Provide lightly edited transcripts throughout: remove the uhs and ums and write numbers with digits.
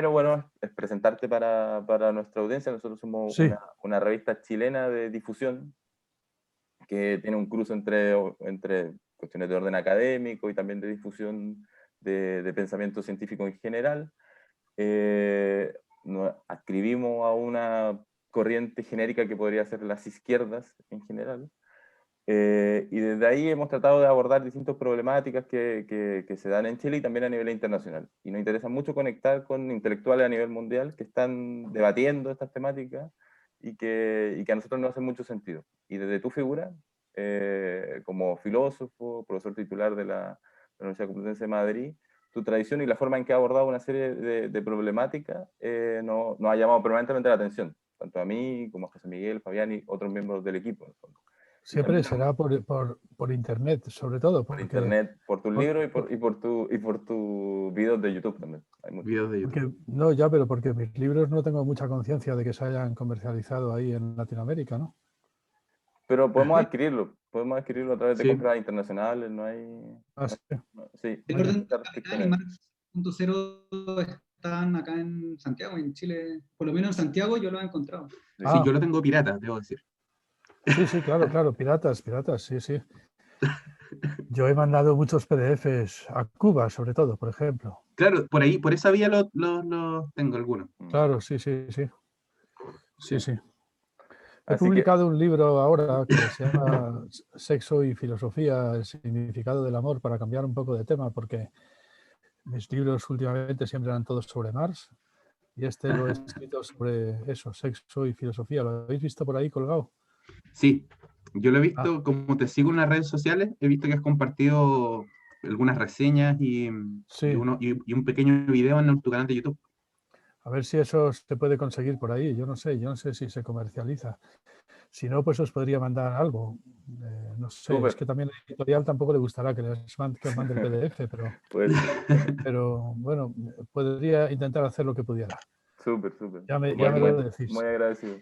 Pero bueno, es presentarte para nuestra audiencia. Nosotros somos Sí, una revista chilena de difusión que tiene un cruce entre cuestiones de orden académico y también de difusión de pensamiento científico en general. Nos adscribimos a una corriente genérica que podría ser las izquierdas en general. Y desde ahí hemos tratado de abordar distintas problemáticas que se dan en Chile y también a nivel internacional. Y nos interesa mucho conectar con intelectuales a nivel mundial que están debatiendo estas temáticas y que a nosotros nos hacen mucho sentido. Y desde tu figura, como filósofo, profesor titular de la Universidad Complutense de Madrid, tu tradición y la forma en que ha abordado una serie de problemáticas nos ha llamado permanentemente la atención, tanto a mí como a José Miguel, Fabián y otros miembros del equipo, en el fondo. Y siempre también será por internet, sobre todo, por porque, internet, por tus por- libros y por tus videos de YouTube también. Hay muchos. Videos de YouTube. porque no, ya, pero porque mis libros no tengo mucha conciencia de que se hayan comercializado ahí en Latinoamérica, ¿no? Pero Sí, podemos adquirirlo a través de sí. compras internacionales, no hay, Ah, sí. sí, El no hay orden mucha capital restricción y ahí. Marx.0 están acá en Santiago, en Chile. Por lo menos en Santiago yo lo he encontrado. Sí. Sí, Ah, yo lo tengo pirata, debo decir. sí, claro, piratas, sí, sí. Yo he mandado muchos PDFs a Cuba, sobre todo, por ejemplo. Claro, por ahí, por esa vía lo tengo algunos. Claro, sí, sí. Sí. He Así que, publicado un libro ahora que se llama Sexo y filosofía, el significado del amor, para cambiar un poco de tema, porque mis libros últimamente siempre eran todos sobre Marx y este lo he escrito sobre eso, sexo y filosofía. ¿Lo habéis visto por ahí colgado? Sí, yo lo he Ah, visto, como te sigo en las redes sociales, he visto que has compartido algunas reseñas sí, y un pequeño video en tu canal de YouTube. a ver si eso se puede conseguir por ahí. Yo no sé si se comercializa. Si no, pues os podría mandar algo. No sé, es súper, que también a la editorial tampoco le gustará que os mande el PDF, pues, pero bueno, podría intentar hacer lo que pudiera. súper. Ya me Muy, lo decís. muy agradecido.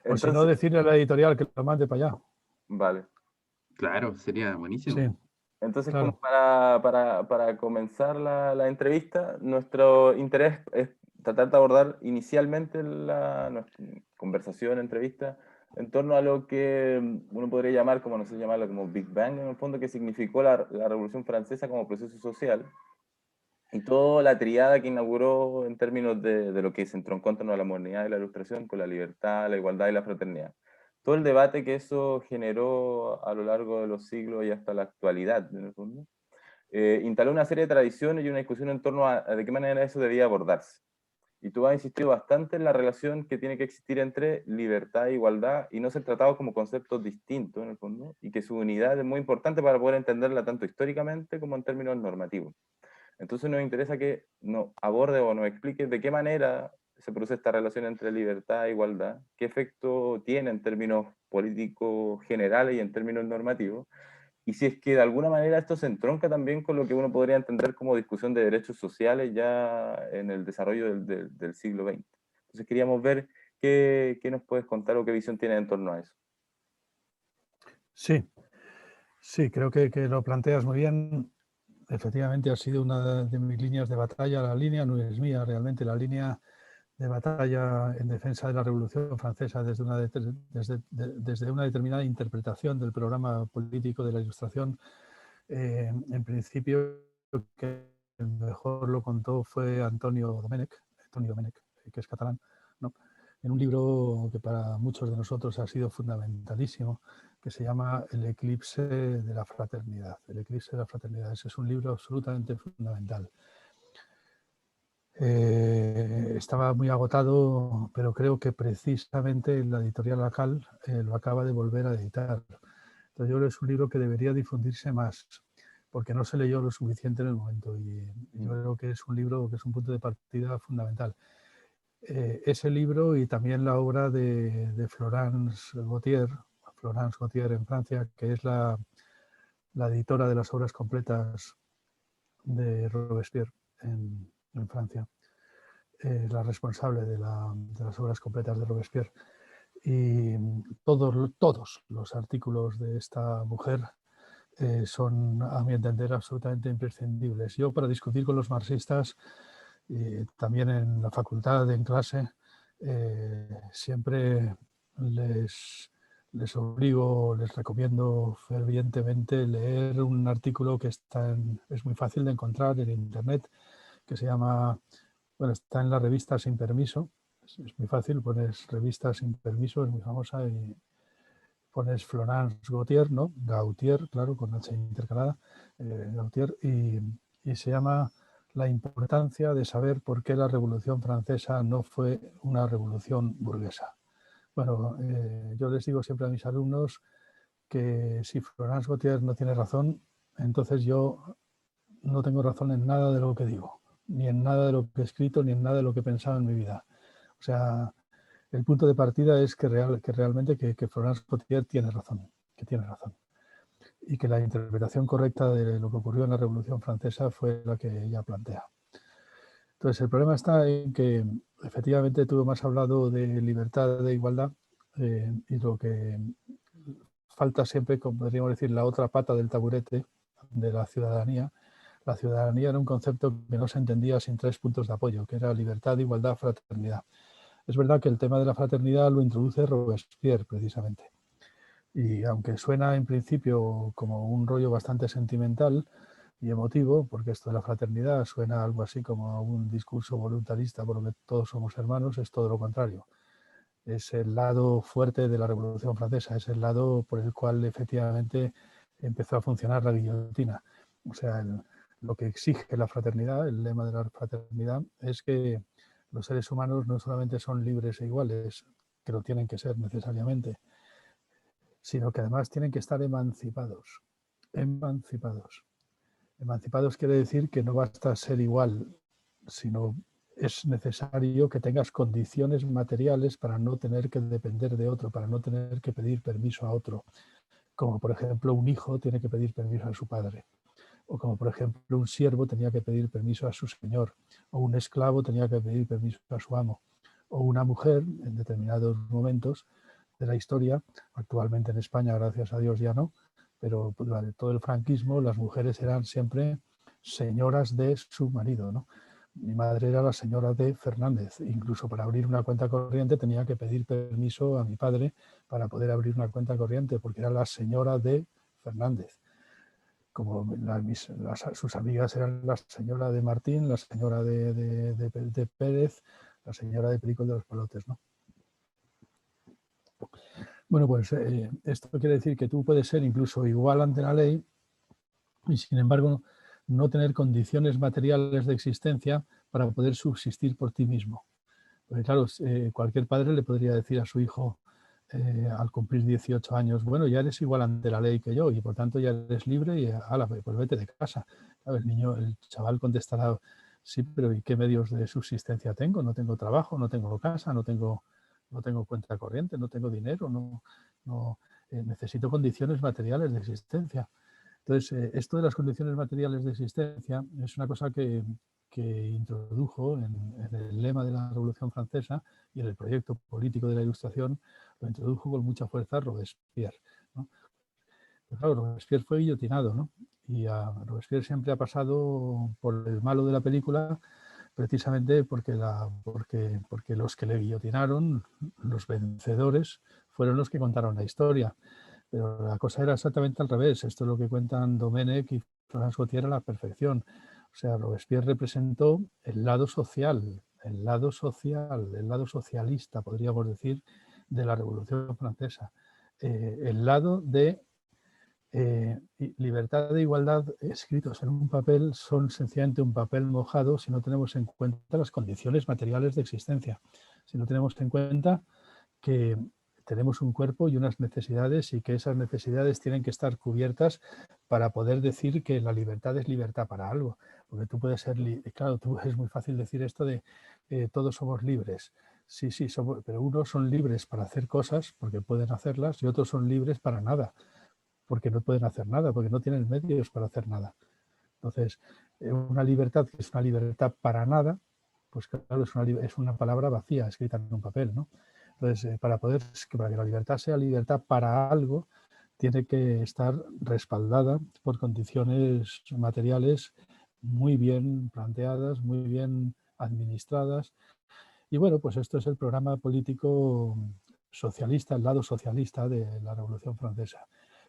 O si no, Entonces, decirle a la editorial que lo mande para allá. vale. Claro, sería Sí, buenísimo. Entonces, como claro. para comenzar la entrevista, nuestro interés es tratar de abordar inicialmente nuestra conversación, entrevista, en torno a lo que uno podría llamar, como no sé llamarlo, como Big Bang, en el fondo, que significó la Revolución Francesa como proceso social, y toda la triada que inauguró en términos de lo que se entroncó en torno a la modernidad y la ilustración, con la libertad, la igualdad y la fraternidad. Todo el debate que eso generó a lo largo de los siglos y hasta la actualidad, en el fondo, instaló una serie de tradiciones y una discusión en torno a de qué manera eso debía abordarse. Y tú has insistido bastante en la relación que tiene que existir entre libertad e igualdad y no ser tratados como conceptos distintos, en el fondo, y que su unidad es muy importante para poder entenderla tanto históricamente como en términos normativos. Entonces nos interesa que nos aborde o nos explique de qué manera se produce esta relación entre libertad e igualdad, qué efecto tiene en términos políticos generales y en términos normativos, y si es que de alguna manera esto se entronca también con lo que uno podría entender como discusión de derechos sociales ya en el desarrollo del siglo XX. Entonces queríamos ver qué nos puedes contar o qué visión tienes en torno a eso. Sí, creo que lo planteas muy bien. Efectivamente, ha sido una de mis líneas de batalla. La línea no es mía, realmente. La línea de batalla en defensa de la Revolución Francesa desde una determinada interpretación del programa político de la Ilustración. En principio, que el mejor lo contó fue Antonio Domènech, que es catalán, ¿no? En un libro que para muchos de nosotros ha sido fundamentalísimo, que se llama El eclipse de la fraternidad. El eclipse de la fraternidad. Ese es un libro absolutamente fundamental. Estaba muy agotado, pero creo que precisamente la editorial Lacal lo acaba de volver a editar. Entonces yo creo que es un libro que debería difundirse más, porque no se leyó lo suficiente en el momento y yo creo que es un libro que es un punto de partida fundamental. Ese libro y también la obra de Florence Gautier en Francia, que es la editora de las obras completas de Robespierre en Francia. La responsable de las obras completas de Robespierre. Y todos los artículos de esta mujer son, a mi entender, absolutamente imprescindibles. Yo, para discutir con los marxistas, Y también en la facultad, en clase, siempre les obligo, les recomiendo fervientemente leer un artículo que es muy fácil de encontrar en internet, que se llama, bueno, está en la revista Sin Permiso. Es muy fácil, pones revista Sin Permiso, es muy famosa, y pones Florence Gautier, ¿no? Gautier, claro, con H intercalada, Gautier, y se llama La importancia de saber por qué la Revolución Francesa no fue una revolución burguesa. Bueno, yo les digo siempre a mis alumnos que si Florence Gautier no tiene razón, entonces yo no tengo razón en nada de lo que digo, ni en nada de lo que he escrito, ni en nada de lo que he pensado en mi vida. O sea, el punto de partida es que realmente que Florence Gautier tiene razón, que tiene razón. Y que la interpretación correcta de lo que ocurrió en la Revolución Francesa fue la que ella plantea. Entonces, el problema está en que efectivamente tú me has hablado de libertad, de igualdad, y lo que falta siempre, como podríamos decir, la otra pata del taburete de la ciudadanía. La ciudadanía era un concepto que no se entendía sin 3 puntos de apoyo, que era libertad, igualdad, fraternidad. Es verdad que el tema de la fraternidad lo introduce Robespierre, precisamente. Y aunque suena en principio como un rollo bastante sentimental y emotivo, porque esto de la fraternidad suena algo así como un discurso voluntarista por lo que todos somos hermanos, es todo lo contrario. Es el lado fuerte de la Revolución Francesa, es el lado por el cual efectivamente empezó a funcionar la guillotina. O sea, lo que exige la fraternidad, el lema de la fraternidad, es que los seres humanos no solamente son libres e iguales, que lo tienen que ser necesariamente, sino que además tienen que estar emancipados. Emancipados. Emancipados quiere decir que no basta ser igual, sino es necesario que tengas condiciones materiales para no tener que depender de otro, para no tener que pedir permiso a otro. Como por ejemplo un hijo tiene que pedir permiso a su padre. O como por ejemplo un siervo tenía que pedir permiso a su señor. O un esclavo tenía que pedir permiso a su amo. O una mujer, en determinados momentos de la historia, actualmente en España, gracias a Dios ya no, pero durante todo el franquismo las mujeres eran siempre señoras de su marido, ¿no? Mi madre era la señora de Fernández. Incluso para abrir una cuenta corriente tenía que pedir permiso a mi padre para poder abrir una cuenta corriente, porque era la señora de Fernández. Como sus amigas eran la señora de Martín, la señora de Pérez, la señora de Perico de los Palotes, ¿no? Bueno, pues esto quiere decir que tú puedes ser incluso igual ante la ley y, sin embargo, no tener condiciones materiales de existencia para poder subsistir por ti mismo. Porque claro, cualquier padre le podría decir a su hijo al cumplir 18 años, bueno, ya eres igual ante la ley que yo y por tanto ya eres libre y ala, pues vete de casa. Claro, el chaval contestará, sí, pero ¿y qué medios de subsistencia tengo? No tengo trabajo, no tengo casa, no tengo cuenta corriente, no tengo dinero, necesito condiciones materiales de existencia. Entonces, esto de las condiciones materiales de existencia es una cosa que introdujo en el lema de la Revolución Francesa y en el proyecto político de la Ilustración, lo introdujo con mucha fuerza Robespierre, ¿no? Pero claro, Robespierre fue guillotinado, ¿no? Y a Robespierre siempre ha pasado por el malo de la película, precisamente porque los que le guillotinaron, los vencedores, fueron los que contaron la historia. Pero la cosa era exactamente al revés. Esto es lo que cuentan Domenech y Florence Gautier a la perfección. O sea, Robespierre representó el lado social, el lado socialista, podríamos decir, de la Revolución Francesa. El lado de libertad e igualdad escritos en un papel son sencillamente un papel mojado si no tenemos en cuenta las condiciones materiales de existencia, si no tenemos en cuenta que tenemos un cuerpo y unas necesidades y que esas necesidades tienen que estar cubiertas para poder decir que la libertad es libertad para algo. Porque tú puedes ser, claro, es muy fácil decir esto de todos somos libres. Sí, somos, pero unos son libres para hacer cosas porque pueden hacerlas y otros son libres para nada porque no pueden hacer nada, porque no tienen medios para hacer nada. Entonces, una libertad que es una libertad para nada, pues claro, es una palabra vacía escrita en un papel, ¿no? Entonces, para que la libertad sea libertad para algo, tiene que estar respaldada por condiciones materiales muy bien planteadas, muy bien administradas. Y bueno, pues esto es el programa político socialista, el lado socialista de la Revolución Francesa,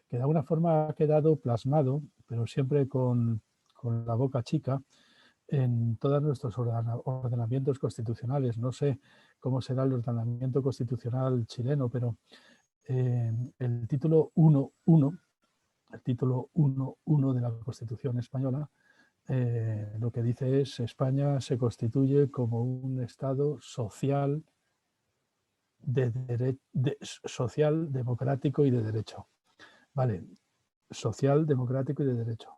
que de alguna forma ha quedado plasmado, pero siempre con la boca chica, en todos nuestros ordenamientos constitucionales. No sé cómo será el ordenamiento constitucional chileno, pero el título 1.1, el título 1.1 de la Constitución española, lo que dice es: España se constituye como un Estado social, social, democrático y de derecho. Vale, social, democrático y de derecho.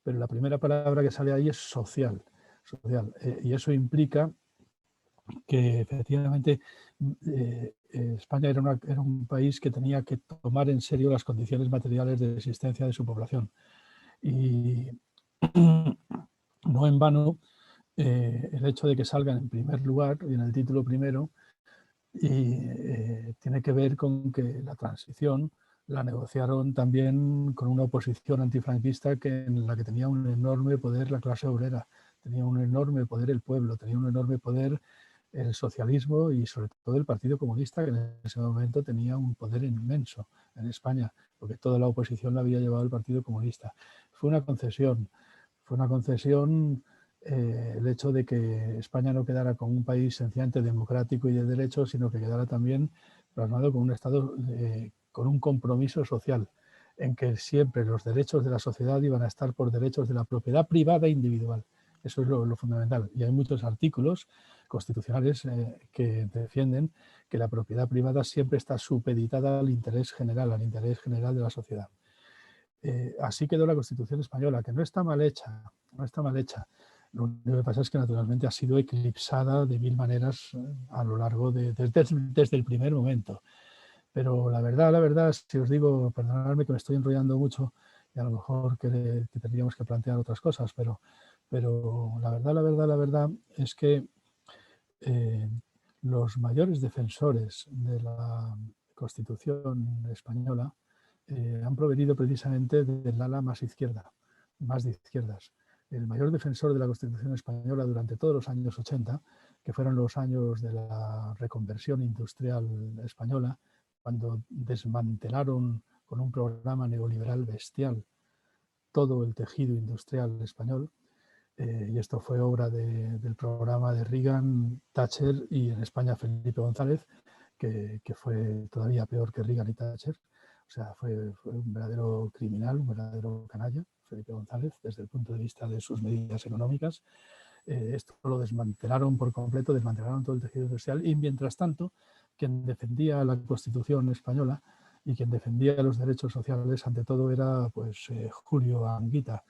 Pero la primera palabra que sale ahí es social. Y eso implica que efectivamente España era un país que tenía que tomar en serio las condiciones materiales de existencia de su población. Y no en vano el hecho de que salgan en primer lugar y en el título primero tiene que ver con que la transición la negociaron también con una oposición antifranquista en la que tenía un enorme poder la clase obrera, tenía un enorme poder el pueblo, tenía un enorme poder el socialismo y sobre todo el Partido Comunista, que en ese momento tenía un poder inmenso en España, porque toda la oposición la había llevado el Partido Comunista. Fue una concesión el hecho de que España no quedara como un país sencillamente democrático y de derecho, sino que quedara también plasmado como un Estado con un compromiso social, en que siempre los derechos de la sociedad iban a estar por derechos de la propiedad privada e individual. Eso es lo fundamental. Y hay muchos artículos constitucionales que defienden que la propiedad privada siempre está supeditada al interés general de la sociedad. Así quedó la Constitución española, que no está mal hecha, no está mal hecha. Lo único que pasa es que naturalmente ha sido eclipsada de mil maneras a lo largo desde el primer momento. Pero la verdad, si os digo, perdonadme que me estoy enrollando mucho y a lo mejor que tendríamos que plantear otras cosas, pero la verdad es que los mayores defensores de la Constitución española han provenido precisamente del ala más izquierda, más de izquierdas. El mayor defensor de la Constitución española durante todos los años 80, que fueron los años de la reconversión industrial española, cuando desmantelaron con un programa neoliberal bestial todo el tejido industrial español, y esto fue obra del programa de Reagan, Thatcher y en España Felipe González, que fue todavía peor que Reagan y Thatcher. O sea, fue un verdadero criminal, un verdadero canalla, Felipe González, desde el punto de vista de sus medidas económicas. Esto lo desmantelaron por completo, desmantelaron todo el tejido industrial y mientras tanto, quien defendía la Constitución española y quien defendía los derechos sociales ante todo era pues, Julio Anguita,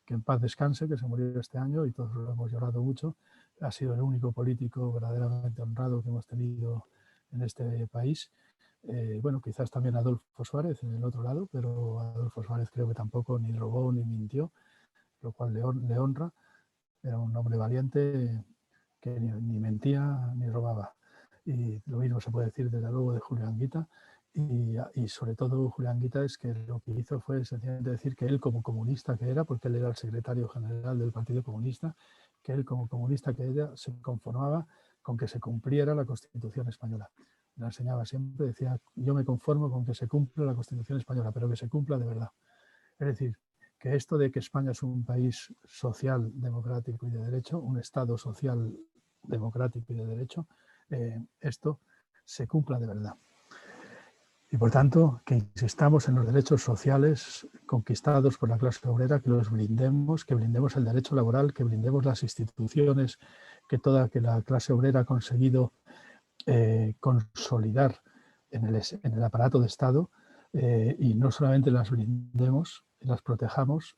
que en paz descanse, que se murió este año y todos lo hemos llorado mucho. Ha sido el único político verdaderamente honrado que hemos tenido en este país. Bueno, quizás también Adolfo Suárez en el otro lado, pero Adolfo Suárez creo que tampoco ni robó ni mintió, lo cual le honra. Era un hombre valiente que ni mentía ni robaba. Y lo mismo se puede decir desde luego de Julio Anguita. Y sobre todo Julio Anguita es que lo que hizo fue sencillamente decir que él como comunista que era, porque él era el secretario general del Partido Comunista, que él como comunista que era se conformaba con que se cumpliera la Constitución española. La enseñaba siempre, decía: yo me conformo con que se cumpla la Constitución española, pero que se cumpla de verdad. Es decir, que esto de que España es un país social, democrático y de derecho, un Estado social, democrático y de derecho, esto se cumpla de verdad. Y por tanto, que insistamos en los derechos sociales conquistados por la clase obrera, que los blindemos, que blindemos el derecho laboral, que blindemos las instituciones que la clase obrera ha conseguido consolidar en el aparato de Estado, y no solamente las blindemos y las protejamos,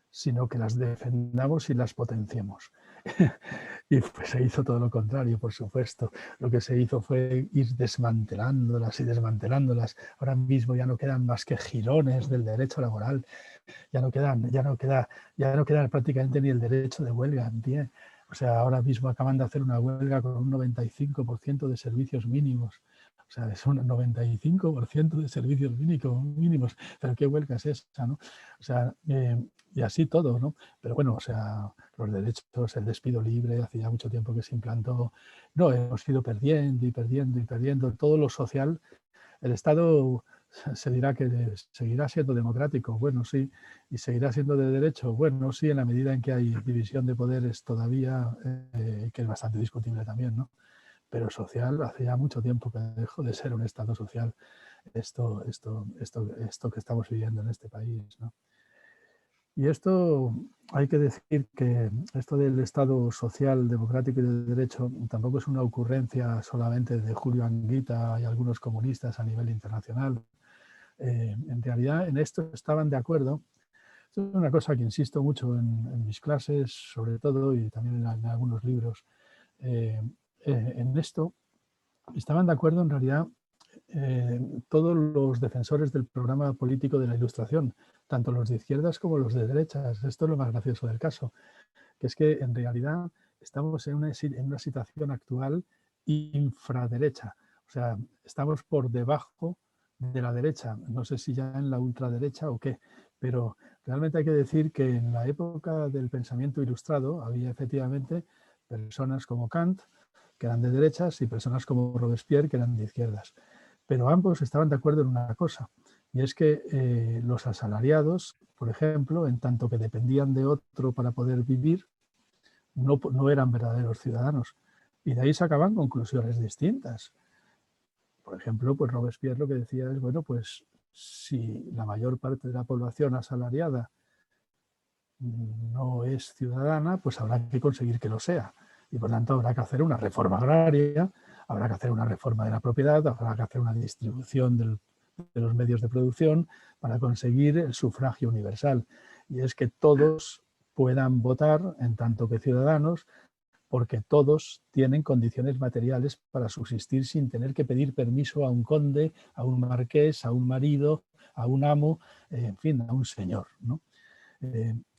sino que las defendamos y las potenciemos. Y pues se hizo todo lo contrario, por supuesto. Lo que se hizo fue ir desmantelándolas y desmantelándolas. Ahora mismo ya no quedan más que jirones del derecho laboral. Ya no queda prácticamente ni el derecho de huelga en pie. O sea, ahora mismo acaban de hacer una huelga con un 95% de servicios mínimos. O sea, es un 95% de servicios mínimos. Pero qué huelga es esa, ¿no? O sea, y así todo, ¿no? Pero bueno, o sea, los derechos, el despido libre, hacía mucho tiempo que se implantó. No, hemos ido perdiendo y perdiendo y perdiendo. Todo lo social, el Estado se dirá que seguirá siendo democrático, bueno, sí, y seguirá siendo de derecho, bueno, sí, en la medida en que hay división de poderes todavía, que es bastante discutible también, ¿no? Pero social, hace ya mucho tiempo que dejó de ser un Estado social esto que estamos viviendo en este país, ¿no? Y esto hay que decir que esto del Estado social, democrático y de derecho tampoco es una ocurrencia solamente de Julio Anguita y algunos comunistas a nivel internacional. En realidad en esto estaban de acuerdo. Esto es una cosa que insisto mucho en mis clases, sobre todo, y también en algunos libros. En esto estaban de acuerdo en realidad todos los defensores del programa político de la Ilustración, tanto los de izquierdas como los de derechas. Esto es lo más gracioso del caso, que es que en realidad estamos en una situación actual infraderecha. O sea, estamos por debajo de la derecha. No sé si ya en la ultraderecha o qué, pero realmente hay que decir que en la época del pensamiento ilustrado había efectivamente personas como Kant, que eran de derechas, y personas como Robespierre, que eran de izquierdas. Pero ambos estaban de acuerdo en una cosa, y es que los asalariados, por ejemplo, en tanto que dependían de otro para poder vivir, no eran verdaderos ciudadanos. Y de ahí sacaban conclusiones distintas. Por ejemplo, pues Robespierre lo que decía es, bueno, pues si la mayor parte de la población asalariada no es ciudadana, pues habrá que conseguir que lo sea. Y por tanto habrá que hacer una reforma agraria, habrá que hacer una reforma de la propiedad, habrá que hacer una distribución de los medios de producción para conseguir el sufragio universal. Y es que todos puedan votar en tanto que ciudadanos, porque todos tienen condiciones materiales para subsistir sin tener que pedir permiso a un conde, a un marqués, a un marido, a un amo, en fin, a un señor, ¿no?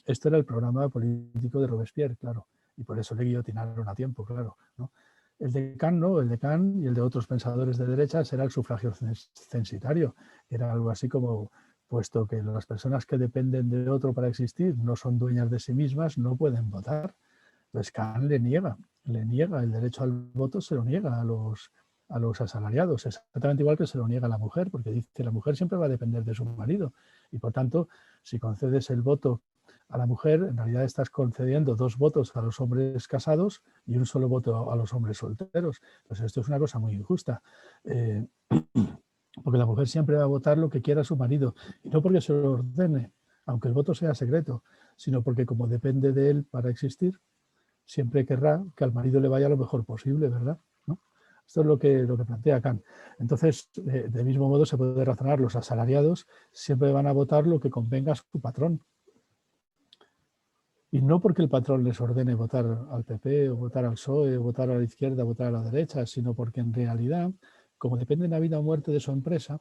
Esto era el programa político de Robespierre, claro, y por eso le guillotinaron a tiempo, claro, ¿no? El de Kant no, el de Kant y el de otros pensadores de derechas era el sufragio censitario. Era algo así como, puesto que las personas que dependen de otro para existir no son dueñas de sí mismas, no pueden votar. Entonces Kant le niega el derecho al voto, se lo niega a los asalariados, exactamente igual que se lo niega a la mujer, porque dice que la mujer siempre va a depender de su marido y por tanto, si concedes el voto a la mujer, en realidad estás concediendo 2 votos a los hombres casados y un solo voto a los hombres solteros. Pues esto es una cosa muy injusta, porque la mujer siempre va a votar lo que quiera su marido, y no porque se lo ordene, aunque el voto sea secreto, sino porque como depende de él para existir, siempre querrá que al marido le vaya lo mejor posible, ¿verdad? ¿No? Esto es lo que plantea Kant. Entonces, de mismo modo se puede razonar, los asalariados siempre van a votar lo que convenga a su patrón. Y no porque el patrón les ordene votar al PP o votar al PSOE o votar a la izquierda o votar a la derecha, sino porque en realidad, como depende de la vida o muerte de su empresa,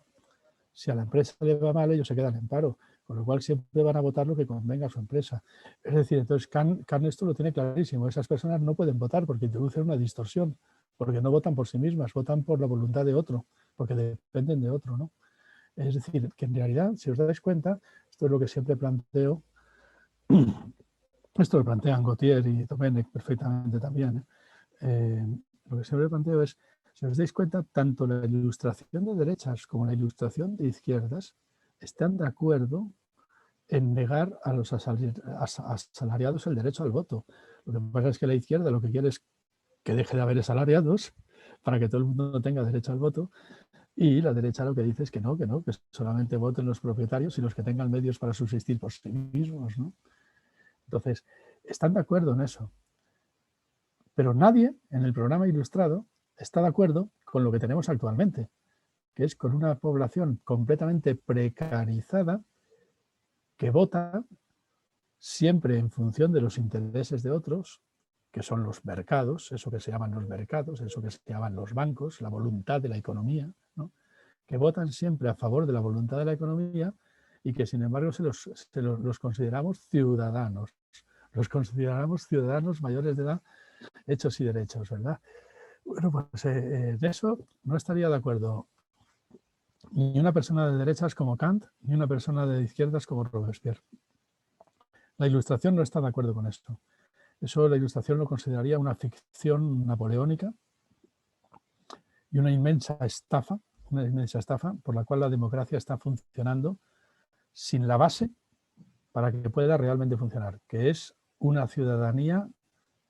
si a la empresa le va mal, ellos se quedan en paro, con lo cual siempre van a votar lo que convenga a su empresa. Es decir, entonces Kant esto lo tiene clarísimo. Esas personas no pueden votar porque introducen una distorsión, porque no votan por sí mismas, votan por la voluntad de otro, porque dependen de otro, ¿no? Es decir, que en realidad, si os dais cuenta, esto es lo que siempre planteo, esto lo plantean Gautier y Domenech perfectamente también, lo que siempre planteo es, si os dais cuenta, tanto la ilustración de derechas como la ilustración de izquierdas están de acuerdo en negar a los asalariados el derecho al voto. Lo que pasa es que la izquierda lo que quiere es que deje de haber asalariados para que todo el mundo tenga derecho al voto, y la derecha lo que dice es que solamente voten los propietarios y los que tengan medios para subsistir por sí mismos, ¿no? Entonces, están de acuerdo en eso. Pero nadie en el programa ilustrado está de acuerdo con lo que tenemos actualmente, que es con una población completamente precarizada que vota siempre en función de los intereses de otros, que son los mercados, eso que se llaman los mercados, eso que se llaman los bancos, la voluntad de la economía, ¿no? Que votan siempre a favor de la voluntad de la economía y que sin embargo los consideramos ciudadanos. Los consideramos ciudadanos mayores de edad, hechos y derechos, ¿verdad? Bueno, pues de eso no estaría de acuerdo ni una persona de derechas como Kant, ni una persona de izquierdas como Robespierre. La Ilustración no está de acuerdo con esto. Eso la Ilustración lo consideraría una ficción napoleónica y una inmensa estafa por la cual la democracia está funcionando sin la base para que pueda realmente funcionar, que es una ciudadanía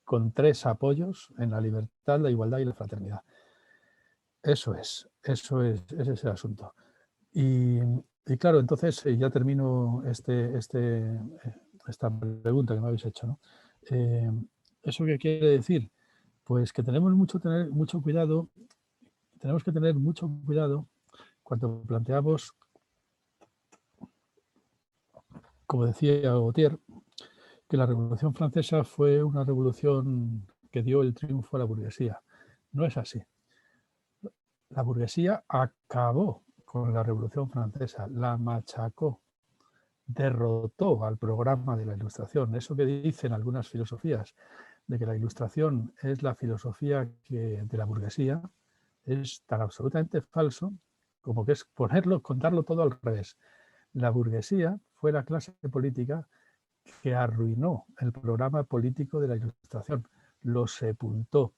con 3 apoyos en la libertad, la igualdad y la fraternidad. Ese es el asunto. Y claro, entonces ya termino esta pregunta que me habéis hecho, ¿no? ¿Eso qué quiere decir? Pues que tenemos que tener mucho cuidado cuando planteamos, como decía Gautier, que la Revolución Francesa fue una revolución que dio el triunfo a la burguesía. No es así. La burguesía acabó con la Revolución Francesa, la machacó, derrotó al programa de la Ilustración. Eso que dicen algunas filosofías, de que la Ilustración es la filosofía de la burguesía, es tan absolutamente falso como que es contarlo todo al revés. La burguesía fue la clase política que arruinó el programa político de la Ilustración, lo sepultó.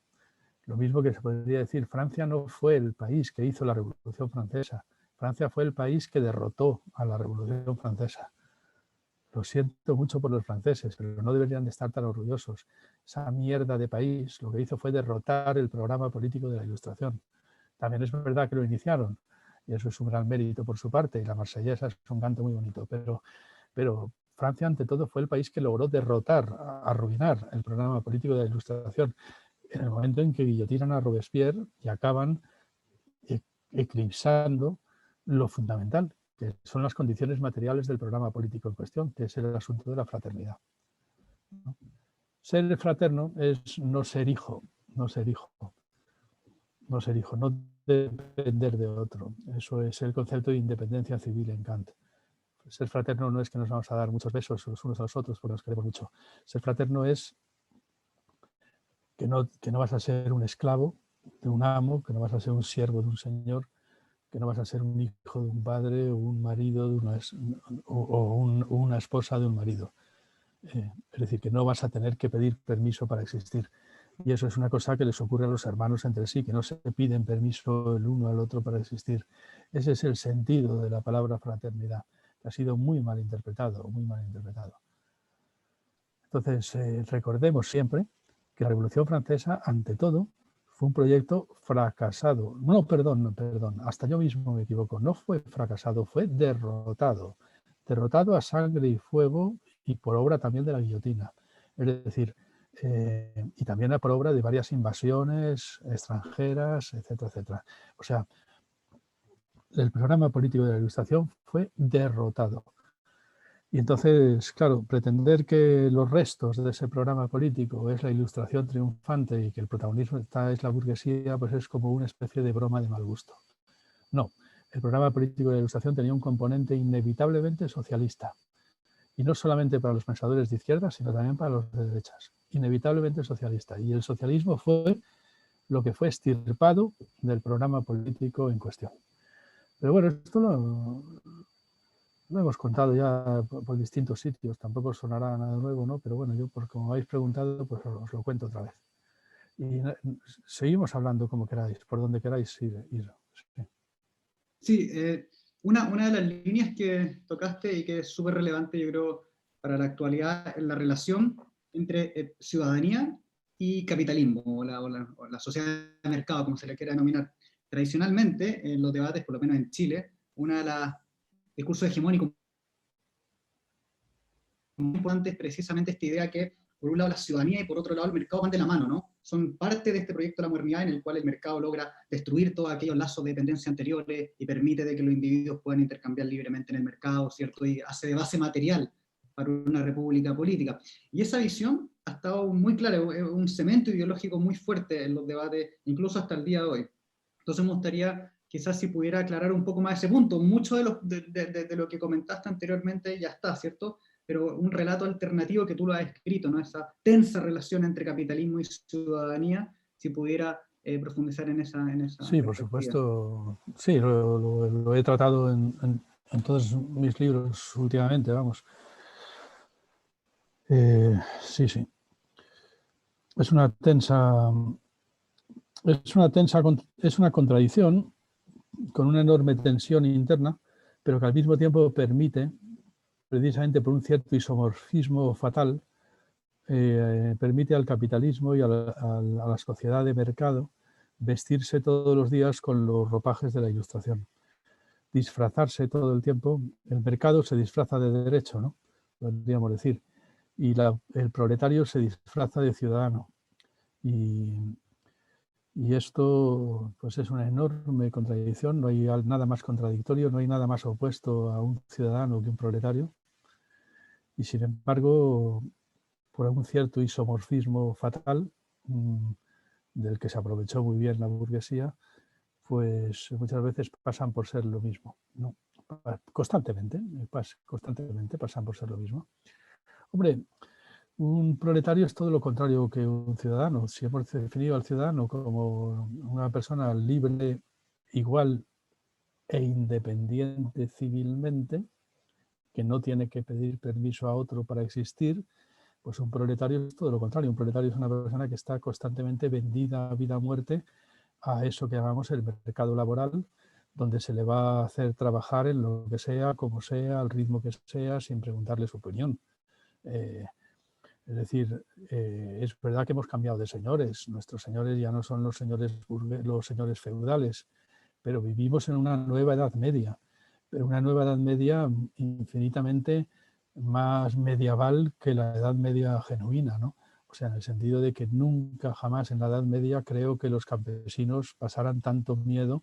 Lo mismo que se podría decir, Francia no fue el país que hizo la Revolución Francesa, Francia fue el país que derrotó a la Revolución Francesa. Lo siento mucho por los franceses, pero no deberían de estar tan orgullosos. Esa mierda de país lo que hizo fue derrotar el programa político de la Ilustración. También es verdad que lo iniciaron, y eso es un gran mérito por su parte, y la marsellesa es un canto muy bonito, pero Francia, ante todo, fue el país que logró derrotar, arruinar el programa político de la Ilustración en el momento en que guillotinan a Robespierre y acaban eclipsando lo fundamental, que son las condiciones materiales del programa político en cuestión, que es el asunto de la fraternidad. Ser fraterno es no ser hijo, no depender de otro. Eso es el concepto de independencia civil en Kant. Ser fraterno no es que nos vamos a dar muchos besos los unos a los otros porque nos queremos mucho. Ser fraterno es que no vas a ser un esclavo de un amo, que no vas a ser un siervo de un señor, que no vas a ser un hijo de un padre o un marido de una esposa de un marido. Es decir, que no vas a tener que pedir permiso para existir. Y eso es una cosa que les ocurre a los hermanos entre sí, que no se piden permiso el uno al otro para existir. Ese es el sentido de la palabra fraternidad, que ha sido muy mal interpretado, muy mal interpretado. Entonces, recordemos siempre que la Revolución Francesa, ante todo, fue un proyecto fracasado. No, perdón, hasta yo mismo me equivoco. No fue fracasado, fue derrotado. Derrotado a sangre y fuego y por obra también de la guillotina. Es decir, y también por obra de varias invasiones extranjeras, etcétera, etcétera. O sea, el programa político de la Ilustración fue derrotado. Y entonces, claro, pretender que los restos de ese programa político es la Ilustración triunfante y que el protagonismo es la burguesía, pues es como una especie de broma de mal gusto. No, el programa político de la Ilustración tenía un componente inevitablemente socialista. Y no solamente para los pensadores de izquierda, sino también para los de derechas. Inevitablemente socialista. Y el socialismo fue lo que fue extirpado del programa político en cuestión. Pero bueno, esto lo hemos contado ya por distintos sitios, tampoco sonará nada nuevo, ¿no? Pero bueno, yo, como habéis preguntado, pues os lo cuento otra vez. Y seguimos hablando como queráis, por donde queráis ir. Sí, una de las líneas que tocaste y que es súper relevante, yo creo, para la actualidad, es la relación entre ciudadanía y capitalismo, o la sociedad de mercado, como se le quiera denominar. Tradicionalmente, en los debates, por lo menos en Chile, una de las discursos hegemónicos muy importantes es precisamente esta idea que, por un lado, la ciudadanía y por otro lado, el mercado van de la mano, ¿no? Son parte de este proyecto de la modernidad en el cual el mercado logra destruir todos aquellos lazos de dependencia anteriores y permite de que los individuos puedan intercambiar libremente en el mercado, ¿cierto? Y hace de base material para una república política. Y esa visión ha estado muy clara, es un cemento ideológico muy fuerte en los debates, incluso hasta el día de hoy. Entonces me gustaría quizás si pudiera aclarar un poco más ese punto. Mucho de lo que comentaste anteriormente ya está, ¿cierto? Pero un relato alternativo que tú lo has escrito, ¿no? Esa tensa relación entre capitalismo y ciudadanía, si pudiera profundizar en esa Sí, por supuesto. Sí, lo he tratado en todos mis libros últimamente, vamos. Sí. es una tensa, es una contradicción con una enorme tensión interna, pero que al mismo tiempo permite, precisamente por un cierto isomorfismo fatal, permite al capitalismo y a la sociedad de mercado vestirse todos los días con los ropajes de la Ilustración, disfrazarse todo el tiempo. El mercado se disfraza de derecho, ¿no? Podríamos decir, y el proletario se disfraza de ciudadano. Y esto pues es una enorme contradicción, no hay nada más contradictorio, no hay nada más opuesto a un ciudadano que un proletario. Y sin embargo, por un cierto isomorfismo fatal, del que se aprovechó muy bien la burguesía, pues muchas veces pasan por ser lo mismo, ¿no? Constantemente pasan por ser lo mismo. Hombre, un proletario es todo lo contrario que un ciudadano. Si hemos definido al ciudadano como una persona libre, igual e independiente civilmente, que no tiene que pedir permiso a otro para existir, pues un proletario es todo lo contrario. Un proletario es una persona que está constantemente vendida a vida o muerte a eso que llamamos el mercado laboral, donde se le va a hacer trabajar en lo que sea, como sea, al ritmo que sea, sin preguntarle su opinión. Es decir, es verdad que hemos cambiado de señores. Nuestros señores ya no son los señores feudales, pero vivimos en una nueva Edad Media, pero una nueva Edad Media infinitamente más medieval que la Edad Media genuina, ¿no? O sea, en el sentido de que nunca jamás en la Edad Media creo que los campesinos pasaran tanto miedo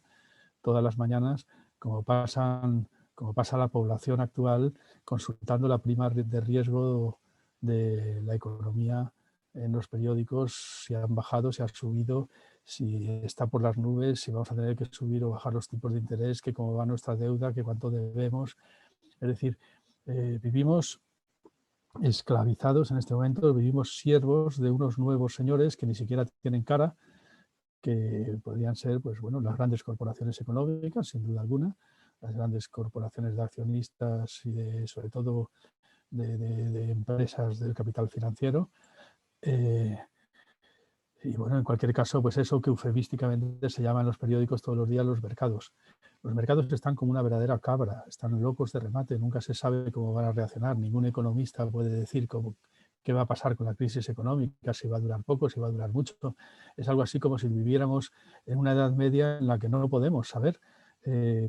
todas las mañanas como pasa la población actual consultando la prima de riesgo de la economía en los periódicos, si han bajado, si ha subido, si está por las nubes, si vamos a tener que subir o bajar los tipos de interés, que cómo va nuestra deuda, que cuánto debemos. Es decir, vivimos esclavizados en este momento, vivimos siervos de unos nuevos señores que ni siquiera tienen cara, que podrían ser, pues bueno, las grandes corporaciones económicas, sin duda alguna, las grandes corporaciones de accionistas y sobre todo de empresas del capital financiero. Y bueno, en cualquier caso, pues eso que eufemísticamente se llama en los periódicos todos los días los mercados. Los mercados están como una verdadera cabra, están locos de remate, nunca se sabe cómo van a reaccionar, ningún economista puede decir qué va a pasar con la crisis económica, si va a durar poco, si va a durar mucho. Es algo así como si viviéramos en una Edad Media en la que no podemos saber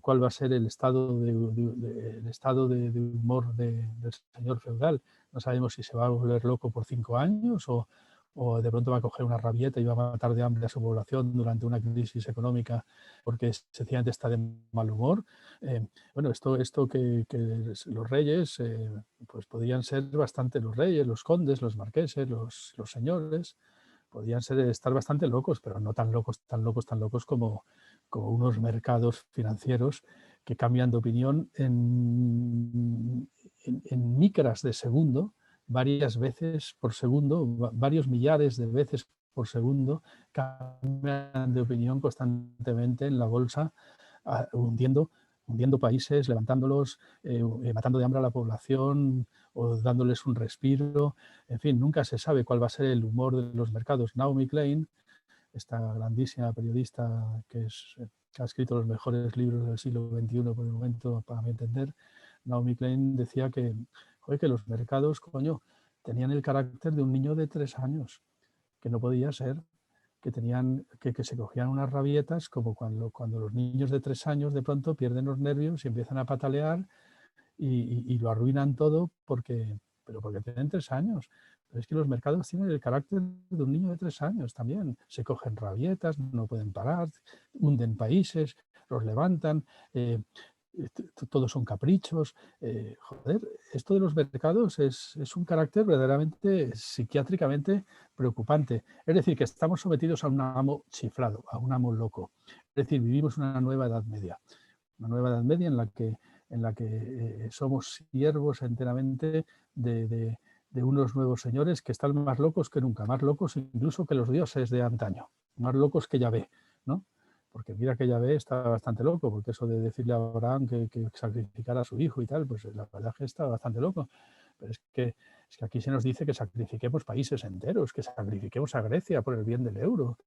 cuál va a ser el estado de humor del señor feudal. No sabemos si se va a volver loco por 5 años o de pronto va a coger una rabieta y va a matar de hambre a su población durante una crisis económica porque sencillamente está de mal humor. Bueno, esto que los reyes, pues podían ser bastante los reyes, los condes, los marqueses, los señores, podían estar bastante locos, pero no tan locos como unos mercados financieros que cambian de opinión en micras de segundo, varias veces por segundo, varios millares de veces por segundo, cambian de opinión constantemente en la bolsa, hundiendo países, levantándolos, matando de hambre a la población o dándoles un respiro. En fin, nunca se sabe cuál va a ser el humor de los mercados. Naomi Klein, esta grandísima periodista que ha escrito los mejores libros del siglo XXI por el momento, para mi entender, Naomi Klein decía que los mercados, tenían el carácter de un niño de 3 años, que no podía ser, que se cogían unas rabietas como cuando los niños de 3 años de pronto pierden los nervios y empiezan a patalear y lo arruinan todo porque tienen 3 años. Pero es que los mercados tienen el carácter de un niño de 3 años también. Se cogen rabietas, no pueden parar, hunden países, los levantan, todos son caprichos. Esto de los mercados es un carácter verdaderamente psiquiátricamente preocupante. Es decir, que estamos sometidos a un amo chiflado, a un amo loco. Es decir, vivimos una nueva Edad Media. Una nueva Edad Media en la que somos siervos enteramente de unos nuevos señores que están más locos que nunca, más locos incluso que los dioses de antaño, más locos que Yahvé, ¿no? Porque mira que Yahvé está bastante loco, porque eso de decirle a Abraham que sacrificara a su hijo y tal, pues la verdad es que está bastante loco. Pero es que aquí se nos dice que sacrifiquemos países enteros, que sacrifiquemos a Grecia por el bien del euro,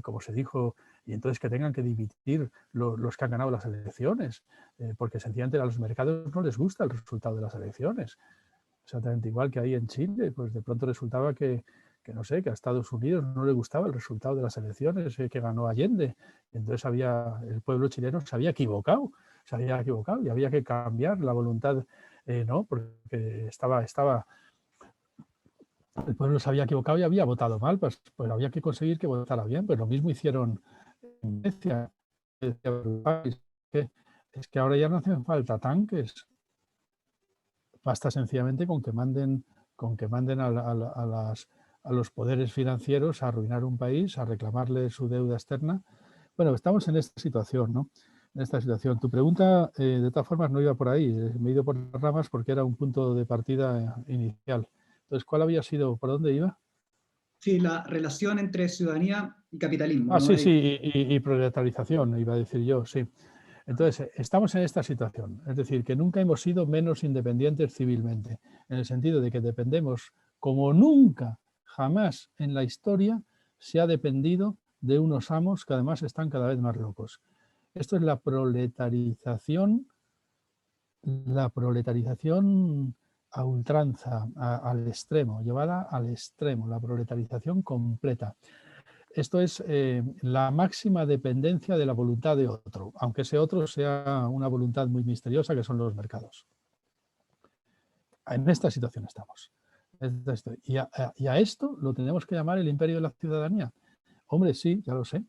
como se dijo, y entonces que tengan que dimitir los que han ganado las elecciones, porque sencillamente a los mercados no les gusta el resultado de las elecciones. Exactamente igual que ahí en Chile, pues de pronto resultaba que no sé, que a Estados Unidos no le gustaba el resultado de las elecciones que ganó Allende. Y entonces el pueblo chileno se había equivocado y había que cambiar la voluntad, ¿no? Porque el pueblo se había equivocado y había votado mal, pues había que conseguir que votara bien. Pues lo mismo hicieron en Grecia. Es que ahora ya no hacen falta tanques. Basta sencillamente con que manden a los poderes financieros a arruinar un país, a reclamarle su deuda externa. Bueno, estamos en esta situación, ¿no? En esta situación. Tu pregunta, de todas formas, no iba por ahí. Me he ido por las ramas porque era un punto de partida inicial. Entonces, ¿cuál había sido? ¿Por dónde iba? Sí, la relación entre ciudadanía y capitalismo, Ah, ¿no? sí, y proletarización, iba a decir yo, sí. Entonces, estamos en esta situación, es decir, que nunca hemos sido menos independientes civilmente, en el sentido de que dependemos como nunca, jamás en la historia se ha dependido de unos amos que además están cada vez más locos. Esto es la proletarización a ultranza, al extremo, llevada al extremo, la proletarización completa. Esto es la máxima dependencia de la voluntad de otro, aunque ese otro sea una voluntad muy misteriosa que son los mercados. En esta situación estamos. Y a esto lo tenemos que llamar el imperio de la ciudadanía. Hombre, sí, ya lo sé.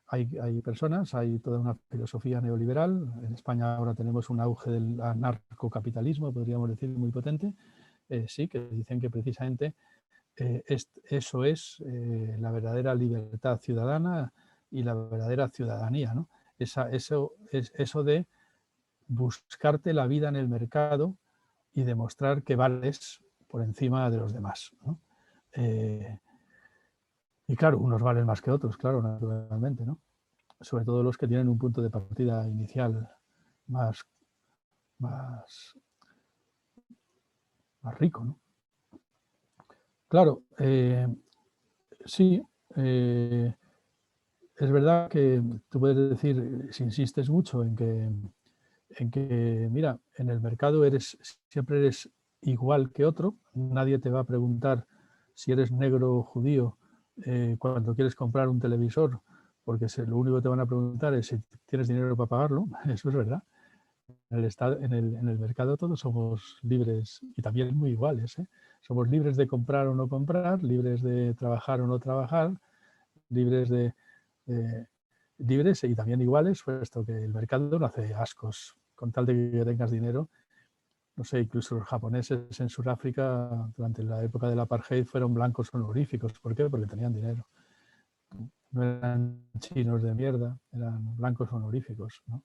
Hay personas, hay toda una filosofía neoliberal. En España ahora tenemos un auge del anarcocapitalismo, podríamos decir, muy potente. Sí, que dicen que precisamente eso es la verdadera libertad ciudadana y la verdadera ciudadanía, ¿no? Eso de buscarte la vida en el mercado y demostrar que vales por encima de los demás, ¿no? Y claro, unos valen más que otros, claro, naturalmente, ¿no? Sobre todo los que tienen un punto de partida inicial más, más, más rico, ¿no? Claro, sí, es verdad que tú puedes decir, si insistes mucho en que, mira, en el mercado siempre eres igual que otro, nadie te va a preguntar si eres negro o judío cuando quieres comprar un televisor, porque lo único que te van a preguntar es si tienes dinero para pagarlo, eso es verdad. En el mercado todos somos libres y también muy iguales, ¿eh? Somos libres de comprar o no comprar, libres de trabajar o no trabajar, libres libres y también iguales, puesto que el mercado no hace ascos. Con tal de que tengas dinero, no sé, incluso los japoneses en Sudáfrica durante la época del apartheid fueron blancos honoríficos. ¿Por qué? Porque tenían dinero. No eran chinos de mierda, eran blancos honoríficos, ¿no?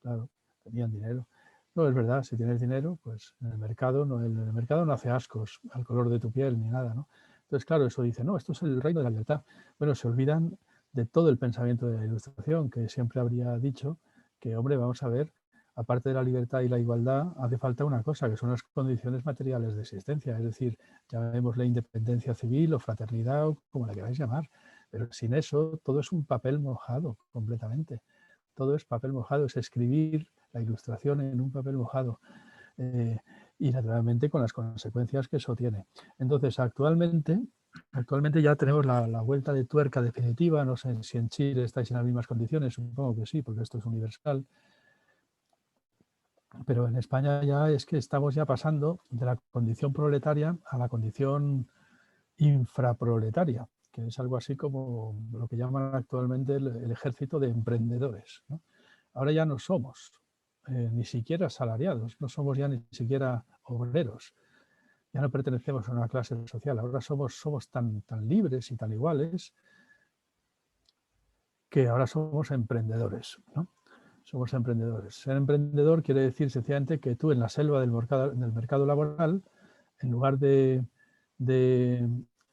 Claro, tenían dinero. No, es verdad, si tienes dinero, pues en el mercado no hace ascos al color de tu piel ni nada, ¿no? Entonces, claro, eso dice, no, esto es el reino de la libertad. Bueno, se olvidan de todo el pensamiento de la Ilustración, que siempre habría dicho que, hombre, vamos a ver, aparte de la libertad y la igualdad, hace falta una cosa, que son las condiciones materiales de existencia, es decir, llamémosle independencia civil o fraternidad o como la queráis llamar, pero sin eso todo es un papel mojado completamente. Todo es papel mojado, es escribir la Ilustración en un papel mojado y naturalmente con las consecuencias que eso tiene. Entonces, actualmente ya tenemos la vuelta de tuerca definitiva. No sé si en Chile estáis en las mismas condiciones, supongo que sí, porque esto es universal. Pero en España ya es que estamos ya pasando de la condición proletaria a la condición infraproletaria, que es algo así como lo que llaman actualmente el ejército de emprendedores, ¿no? Ahora ya no somos ni siquiera asalariados, no somos ya ni siquiera obreros, ya no pertenecemos a una clase social, ahora somos tan libres y tan iguales que ahora somos emprendedores, ¿no? Somos emprendedores. Ser emprendedor quiere decir sencillamente que tú en la selva del mercado laboral, en lugar de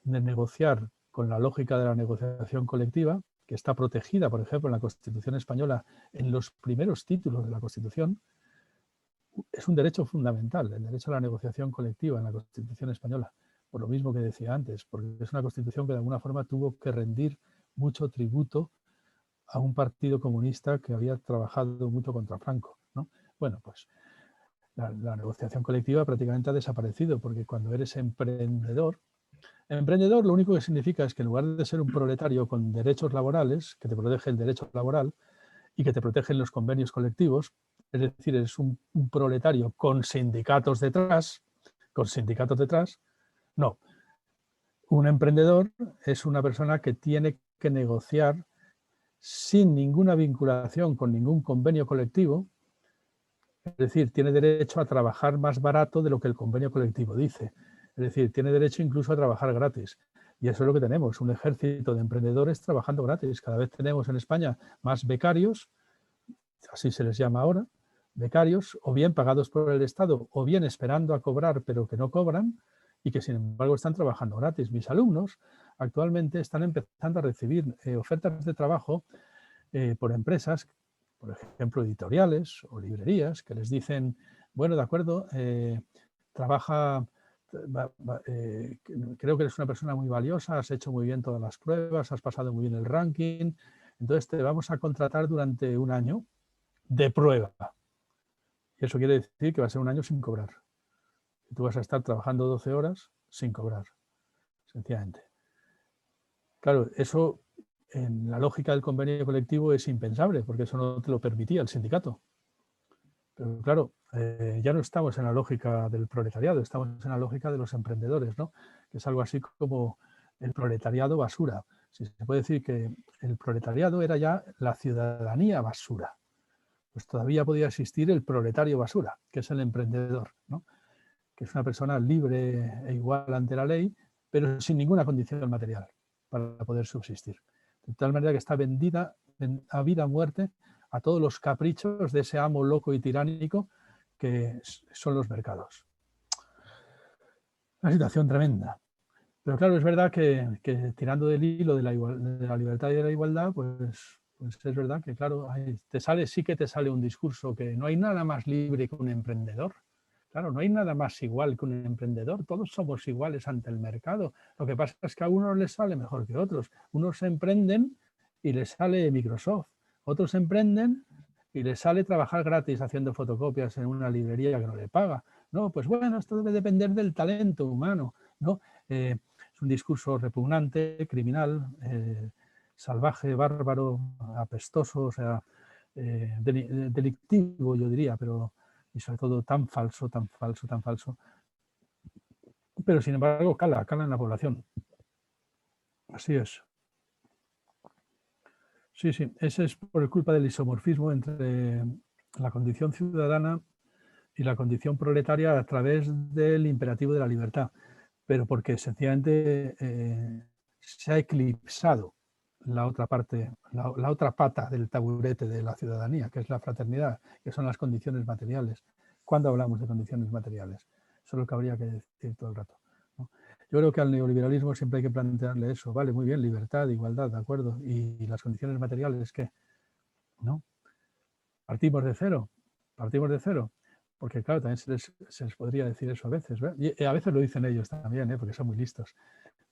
negociar con la lógica de la negociación colectiva, que está protegida, por ejemplo, en la Constitución española, en los primeros títulos de la Constitución, es un derecho fundamental, el derecho a la negociación colectiva en la Constitución española, por lo mismo que decía antes, porque es una Constitución que de alguna forma tuvo que rendir mucho tributo a un partido comunista que había trabajado mucho contra Franco, ¿no? Bueno, pues la negociación colectiva prácticamente ha desaparecido, porque cuando eres emprendedor lo único que significa es que en lugar de ser un proletario con derechos laborales, que te protege el derecho laboral y que te protegen los convenios colectivos, es decir, eres un proletario con sindicatos detrás, no. Un emprendedor es una persona que tiene que negociar sin ninguna vinculación con ningún convenio colectivo, es decir, tiene derecho a trabajar más barato de lo que el convenio colectivo dice. Es decir, tiene derecho incluso a trabajar gratis. Y eso es lo que tenemos, un ejército de emprendedores trabajando gratis. Cada vez tenemos en España más becarios, así se les llama ahora, becarios, o bien pagados por el Estado, o bien esperando a cobrar, pero que no cobran, y que sin embargo están trabajando gratis. Mis alumnos actualmente están empezando a recibir ofertas de trabajo por empresas, por ejemplo, editoriales o librerías, que les dicen, bueno, de acuerdo, trabaja, creo que eres una persona muy valiosa, has hecho muy bien todas las pruebas, has pasado muy bien el ranking, entonces te vamos a contratar durante un año de prueba. Y eso quiere decir que va a ser un año sin cobrar. Y tú vas a estar trabajando 12 horas sin cobrar, sencillamente. Claro, eso en la lógica del convenio colectivo es impensable, porque eso no te lo permitía el sindicato. Pero claro, ya no estamos en la lógica del proletariado, estamos en la lógica de los emprendedores, ¿no? Que es algo así como el proletariado basura. Si se puede decir que el proletariado era ya la ciudadanía basura, pues todavía podía existir el proletario basura, que es el emprendedor, ¿no? Que es una persona libre e igual ante la ley, pero sin ninguna condición material para poder subsistir. De tal manera que está vendida a vida o muerte a todos los caprichos de ese amo loco y tiránico que son los mercados. Una situación tremenda. Pero claro, es verdad que tirando del hilo de la libertad y de la igualdad, pues es verdad que, claro, sí que te sale un discurso que no hay nada más libre que un emprendedor. Claro, no hay nada más igual que un emprendedor. Todos somos iguales ante el mercado. Lo que pasa es que a unos les sale mejor que a otros. Unos emprenden y les sale Microsoft. Otros emprenden y les sale trabajar gratis haciendo fotocopias en una librería que no le paga. No, pues bueno, esto debe depender del talento humano, ¿no? Es un discurso repugnante, criminal, salvaje, bárbaro, apestoso, o sea, delictivo, yo diría, pero y sobre todo tan falso, tan falso, tan falso. Pero sin embargo cala en la población. Así es. Sí, ese es por culpa del isomorfismo entre la condición ciudadana y la condición proletaria a través del imperativo de la libertad, pero porque sencillamente se ha eclipsado la otra parte, la otra pata del taburete de la ciudadanía, que es la fraternidad, que son las condiciones materiales. ¿Cuándo hablamos de condiciones materiales? Eso es lo que habría que decir todo el rato, ¿no? Yo creo que al neoliberalismo siempre hay que plantearle eso. Vale, muy bien, libertad, igualdad, de acuerdo. ¿Y las condiciones materiales qué? ¿No? Partimos de cero. Porque claro, también se les podría decir eso a veces, ¿verdad? Y a veces lo dicen ellos también, porque son muy listos.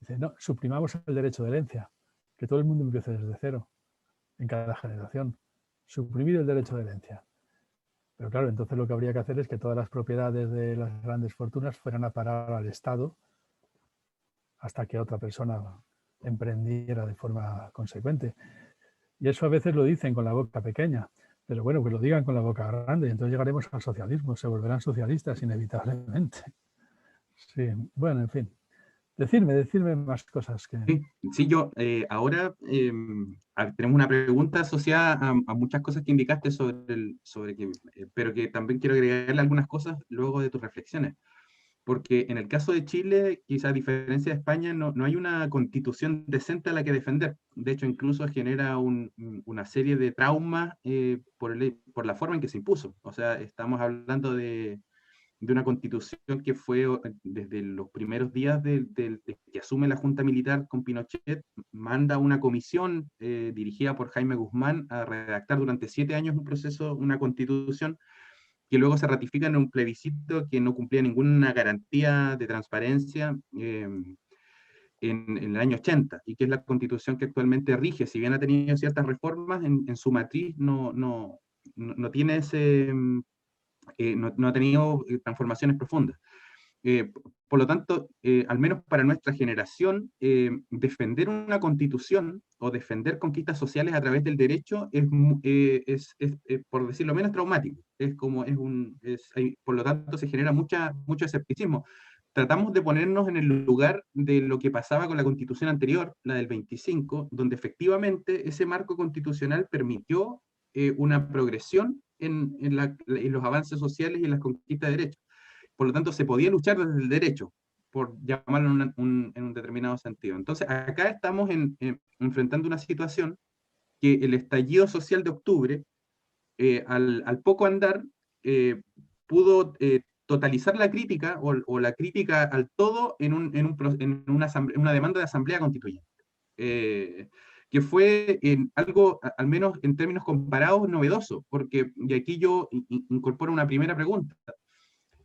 Dicen, no, suprimamos el derecho de herencia, que todo el mundo empiece desde cero, en cada generación. Suprimir el derecho de herencia. Pero claro, entonces lo que habría que hacer es que todas las propiedades de las grandes fortunas fueran a parar al Estado hasta que otra persona emprendiera de forma consecuente. Y eso a veces lo dicen con la boca pequeña, pero bueno, que lo digan con la boca grande, y entonces llegaremos al socialismo, se volverán socialistas inevitablemente. Sí, bueno, en fin. Decirme más cosas que... Sí, yo ahora tenemos una pregunta asociada a muchas cosas que indicaste pero que también quiero agregarle algunas cosas luego de tus reflexiones. Porque en el caso de Chile, quizá a diferencia de España, no hay una constitución decente a la que defender. De hecho, incluso genera una serie de traumas por la forma en que se impuso. O sea, estamos hablando de una constitución que fue desde los primeros días de que asume la Junta Militar con Pinochet, manda una comisión dirigida por Jaime Guzmán a redactar durante 7 años una constitución que luego se ratifican en un plebiscito que no cumplía ninguna garantía de transparencia en el año 80, y que es la constitución que actualmente rige. Si bien ha tenido ciertas reformas, en su matriz no tiene no ha tenido transformaciones profundas. Por lo tanto, al menos para nuestra generación, defender una constitución o defender conquistas sociales a través del derecho es, por decirlo menos, traumático. Por lo tanto, se genera mucho escepticismo. Tratamos de ponernos en el lugar de lo que pasaba con la constitución anterior, la del 25, donde efectivamente ese marco constitucional permitió una progresión en los avances sociales y en las conquistas de derechos. Por lo tanto, se podía luchar desde el derecho, por llamarlo en un determinado sentido. Entonces, acá estamos enfrentando una situación que el estallido social de octubre, al poco andar, pudo totalizar la crítica o la crítica al todo en una demanda de asamblea constituyente. Que fue algo, al menos en términos comparados, novedoso, porque, y aquí yo incorporo una primera pregunta.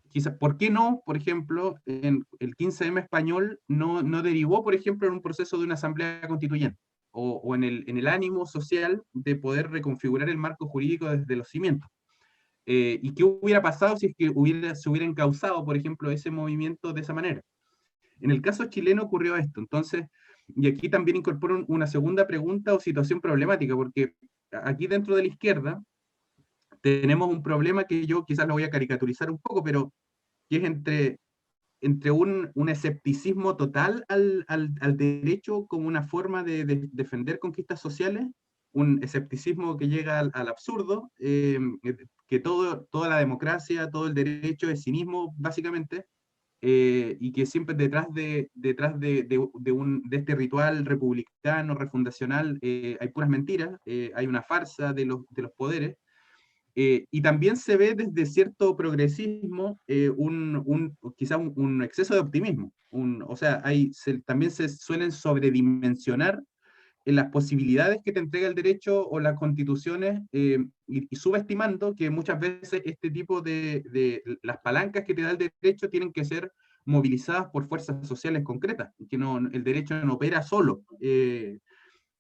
Quizás, ¿por qué no, por ejemplo, en el 15M español no derivó, por ejemplo, en un proceso de una asamblea constituyente? O en el ánimo social de poder reconfigurar el marco jurídico desde los cimientos. ¿Y qué hubiera pasado si es que se hubiera encauzado, por ejemplo, ese movimiento de esa manera? En el caso chileno ocurrió esto. Entonces, y aquí también incorporo una segunda pregunta o situación problemática, porque aquí dentro de la izquierda tenemos un problema que yo quizás lo voy a caricaturizar un poco, pero que es entre un escepticismo total al derecho como una forma de defender conquistas sociales, un escepticismo que llega al absurdo, que toda la democracia, todo el derecho es cinismo, básicamente, y que siempre detrás de este ritual republicano, refundacional, hay puras mentiras, hay una farsa de los poderes. Y también se ve desde cierto progresismo quizá un exceso de optimismo. O sea, también se suelen sobredimensionar en las posibilidades que te entrega el derecho o las constituciones, y subestimando que muchas veces este tipo las palancas que te da el derecho tienen que ser movilizadas por fuerzas sociales concretas, que el derecho no opera solo.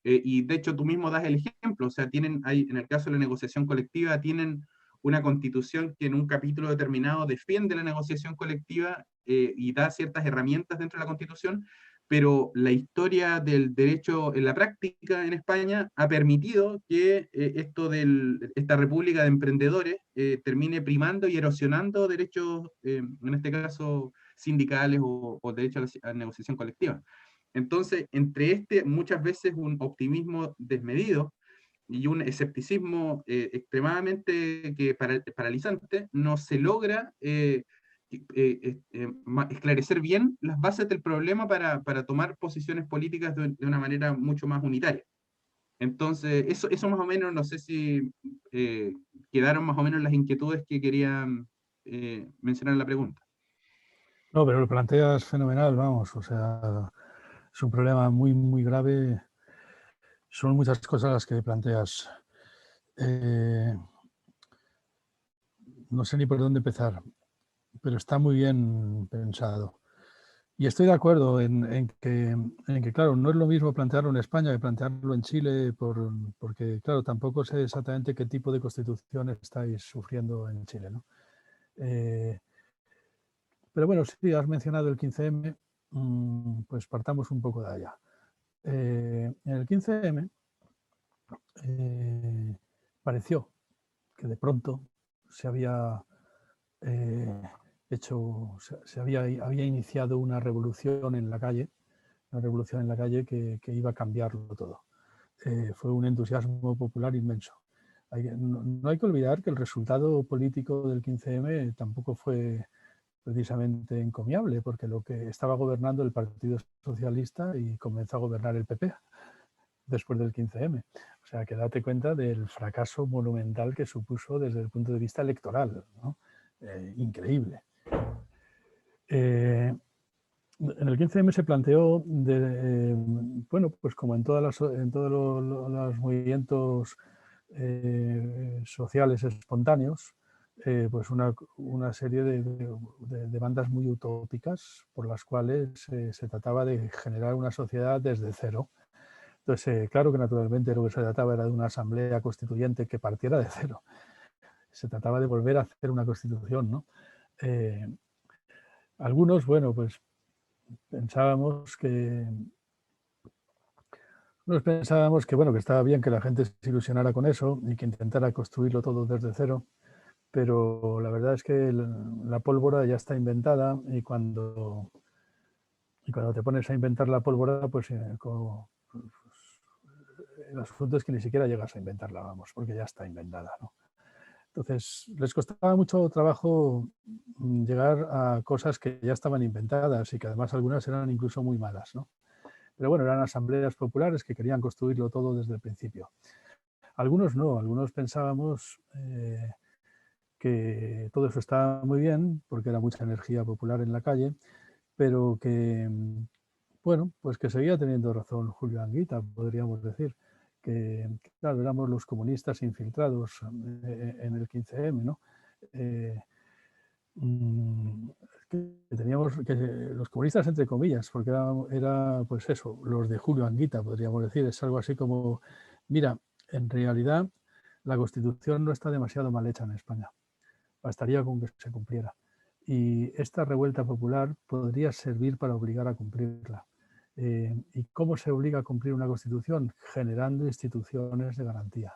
Y de hecho tú mismo das el ejemplo, o sea, en el caso de la negociación colectiva, tienen una constitución que en un capítulo determinado defiende la negociación colectiva, y da ciertas herramientas dentro de la constitución, pero la historia del derecho en la práctica en España ha permitido que esta república de emprendedores termine primando y erosionando derechos, en este caso sindicales o derechos a la negociación colectiva. Entonces, entre muchas veces un optimismo desmedido y un escepticismo extremadamente paralizante, no se logra esclarecer bien las bases del problema para tomar posiciones políticas de una manera mucho más unitaria. Entonces, eso más o menos, no sé si quedaron más o menos las inquietudes que quería mencionar en la pregunta. No, pero lo planteas fenomenal, vamos, o sea, es un problema muy, muy grave. Son muchas cosas las que planteas. No sé ni por dónde empezar, pero está muy bien pensado. Y estoy de acuerdo en que, claro, no es lo mismo plantearlo en España que plantearlo en Chile, porque, claro, tampoco sé exactamente qué tipo de constitución estáis sufriendo en Chile, ¿no? Pero bueno, sí, has mencionado el 15M, pues partamos un poco de allá. En el 15M pareció que de pronto se había había iniciado una revolución en la calle, que iba a cambiarlo todo. Fue un entusiasmo popular inmenso. No hay que olvidar que el resultado político del 15M tampoco fue precisamente encomiable, porque lo que estaba gobernando el Partido Socialista y comenzó a gobernar el PP después del 15M. O sea, que date cuenta del fracaso monumental que supuso desde el punto de vista electoral, ¿no? Increíble. En el 15M se planteó, bueno, pues como en todos los movimientos sociales espontáneos, pues una serie de demandas muy utópicas por las cuales se trataba de generar una sociedad desde cero. Entonces, claro que naturalmente lo que se trataba era de una asamblea constituyente que partiera de cero. Se trataba de volver a hacer una constitución, ¿no? Algunos, bueno, pues pensábamos que bueno, que estaba bien que la gente se ilusionara con eso y que intentara construirlo todo desde cero, pero la verdad es que la pólvora ya está inventada y cuando te pones a inventar la pólvora, pues el asunto es que ni siquiera llegas a inventarla, vamos, porque ya está inventada, ¿no? Entonces, les costaba mucho trabajo llegar a cosas que ya estaban inventadas y que además algunas eran incluso muy malas, ¿no? Pero bueno, eran asambleas populares que querían construirlo todo desde el principio. Algunos no, algunos pensábamos que todo eso estaba muy bien, porque era mucha energía popular en la calle, pero que, bueno, pues que seguía teniendo razón Julio Anguita, podríamos decir, que claro, éramos los comunistas infiltrados en el 15M, ¿no? Que teníamos que los comunistas entre comillas, porque era pues eso, los de Julio Anguita, podríamos decir, es algo así como, mira, en realidad la Constitución no está demasiado mal hecha en España, bastaría con que se cumpliera. Y esta revuelta popular podría servir para obligar a cumplirla. ¿Y cómo se obliga a cumplir una Constitución? Generando instituciones de garantía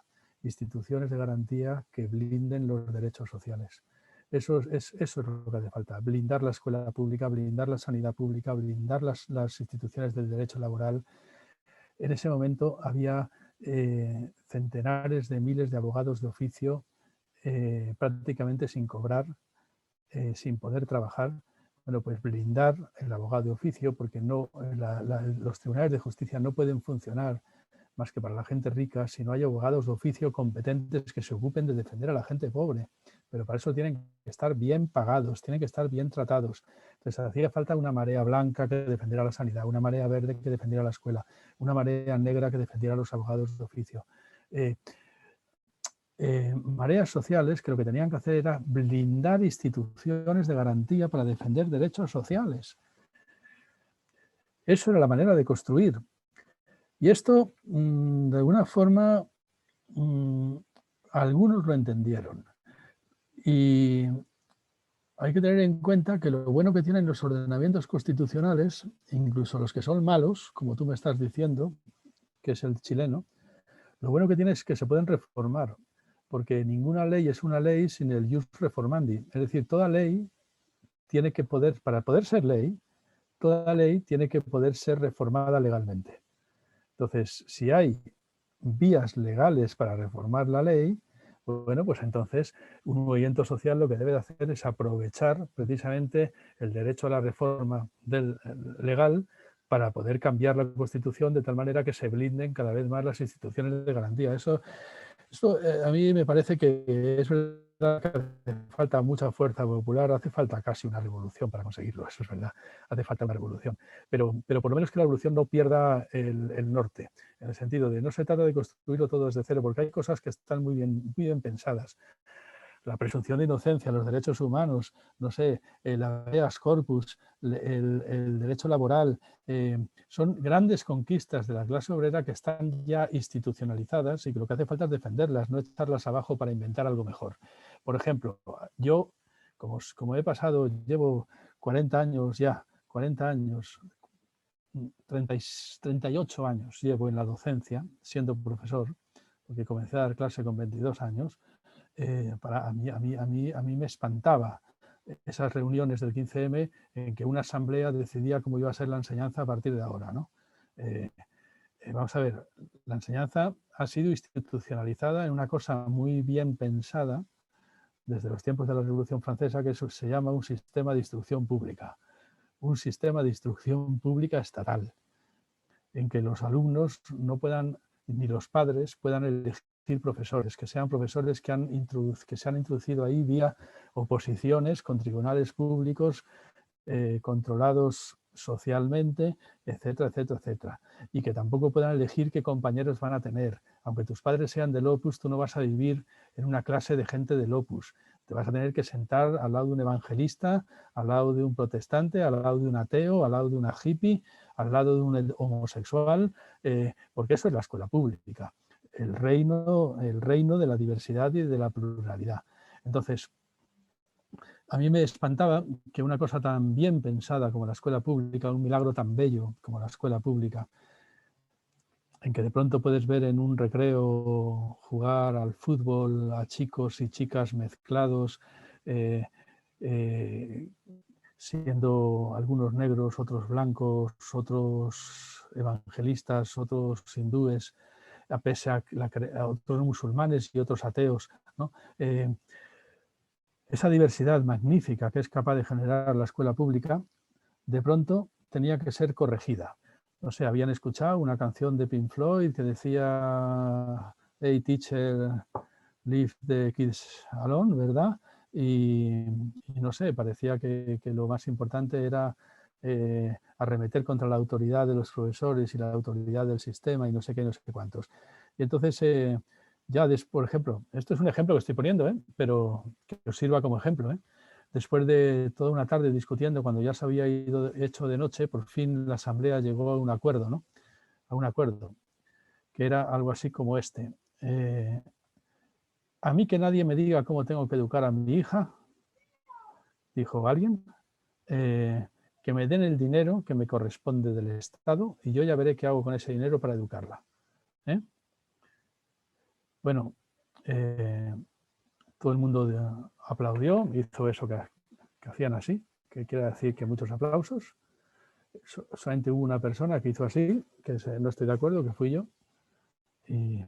que blinden los derechos sociales. Eso es lo que hace falta, blindar la escuela pública, blindar la sanidad pública, blindar las instituciones del derecho laboral. En ese momento había centenares de miles de abogados de oficio prácticamente sin cobrar, sin poder trabajar. Bueno, pues blindar el abogado de oficio, porque no, los tribunales de justicia no pueden funcionar más que para la gente rica si no hay abogados de oficio competentes que se ocupen de defender a la gente pobre. Pero para eso tienen que estar bien pagados, tienen que estar bien tratados. Entonces hacía falta una marea blanca que defendiera la sanidad, una marea verde que defendiera la escuela, una marea negra que defendiera a los abogados de oficio. Mareas sociales que lo que tenían que hacer era blindar instituciones de garantía para defender derechos sociales. Eso era la manera de construir. Y esto, de alguna forma, algunos lo entendieron. Y hay que tener en cuenta que lo bueno que tienen los ordenamientos constitucionales, incluso los que son malos, como tú me estás diciendo, que es el chileno, lo bueno que tiene es que se pueden reformar, porque ninguna ley es una ley sin el jus reformandi. Es decir, toda ley tiene que poder, para poder ser ley, toda ley tiene que poder ser reformada legalmente. Entonces, si hay vías legales para reformar la ley, bueno, pues entonces un movimiento social lo que debe de hacer es aprovechar precisamente el derecho a la reforma legal para poder cambiar la Constitución de tal manera que se blinden cada vez más las instituciones de garantía. Esto a mí me parece que es verdad que hace falta mucha fuerza popular, hace falta casi una revolución para conseguirlo, eso es verdad, hace falta una revolución. Pero por lo menos que la revolución no pierda el norte, en el sentido de no se trata de construirlo todo desde cero, porque hay cosas que están muy bien pensadas. La presunción de inocencia, los derechos humanos, no sé, el habeas corpus, el derecho laboral, son grandes conquistas de la clase obrera que están ya institucionalizadas y que lo que hace falta es defenderlas, no echarlas abajo para inventar algo mejor. Por ejemplo, yo, como llevo 40 años ya, 38 años llevo en la docencia, siendo profesor, porque comencé a dar clase con 22 años, a mí me espantaba esas reuniones del 15M en que una asamblea decidía cómo iba a ser la enseñanza a partir de ahora, ¿no? Vamos a ver, la enseñanza ha sido institucionalizada en una cosa muy bien pensada desde los tiempos de la Revolución Francesa, que eso se llama un sistema de instrucción pública, un sistema de instrucción pública estatal, en que los alumnos no puedan, ni los padres puedan elegir profesores, que sean profesores que se han introducido ahí vía oposiciones con tribunales públicos controlados socialmente, etcétera, etcétera, etcétera. Y que tampoco puedan elegir qué compañeros van a tener. Aunque tus padres sean del Opus, tú no vas a vivir en una clase de gente del Opus. Te vas a tener que sentar al lado de un evangelista, al lado de un protestante, al lado de un ateo, al lado de una hippie, al lado de un homosexual, porque eso es la escuela pública, el reino de la diversidad y de la pluralidad. Entonces, a mí me espantaba que una cosa tan bien pensada como la escuela pública, un milagro tan bello como la escuela pública, en que de pronto puedes ver en un recreo jugar al fútbol a chicos y chicas mezclados, siendo algunos negros, otros blancos, otros evangelistas, otros hindúes, pese a otros musulmanes y otros ateos, ¿no? Esa diversidad magnífica que es capaz de generar la escuela pública, de pronto tenía que ser corregida. No sé, habían escuchado una canción de Pink Floyd que decía "Hey teacher, leave the kids alone", ¿verdad? Y no sé, parecía que lo más importante era arremeter contra la autoridad de los profesores y la autoridad del sistema y no sé qué, no sé cuántos. Y entonces, por ejemplo, esto es un ejemplo que estoy poniendo, pero que os sirva como ejemplo, Después de toda una tarde discutiendo, cuando ya se había hecho de noche, por fin la asamblea llegó a un acuerdo, ¿no? A un acuerdo, que era algo así como este. A mí que nadie me diga cómo tengo que educar a mi hija, dijo alguien, que me den el dinero que me corresponde del Estado y yo ya veré qué hago con ese dinero para educarla. Bueno, todo el mundo aplaudió, hizo eso que hacían así, que quiere decir que muchos aplausos. Solamente hubo una persona que hizo así, que no estoy de acuerdo, que fui yo, y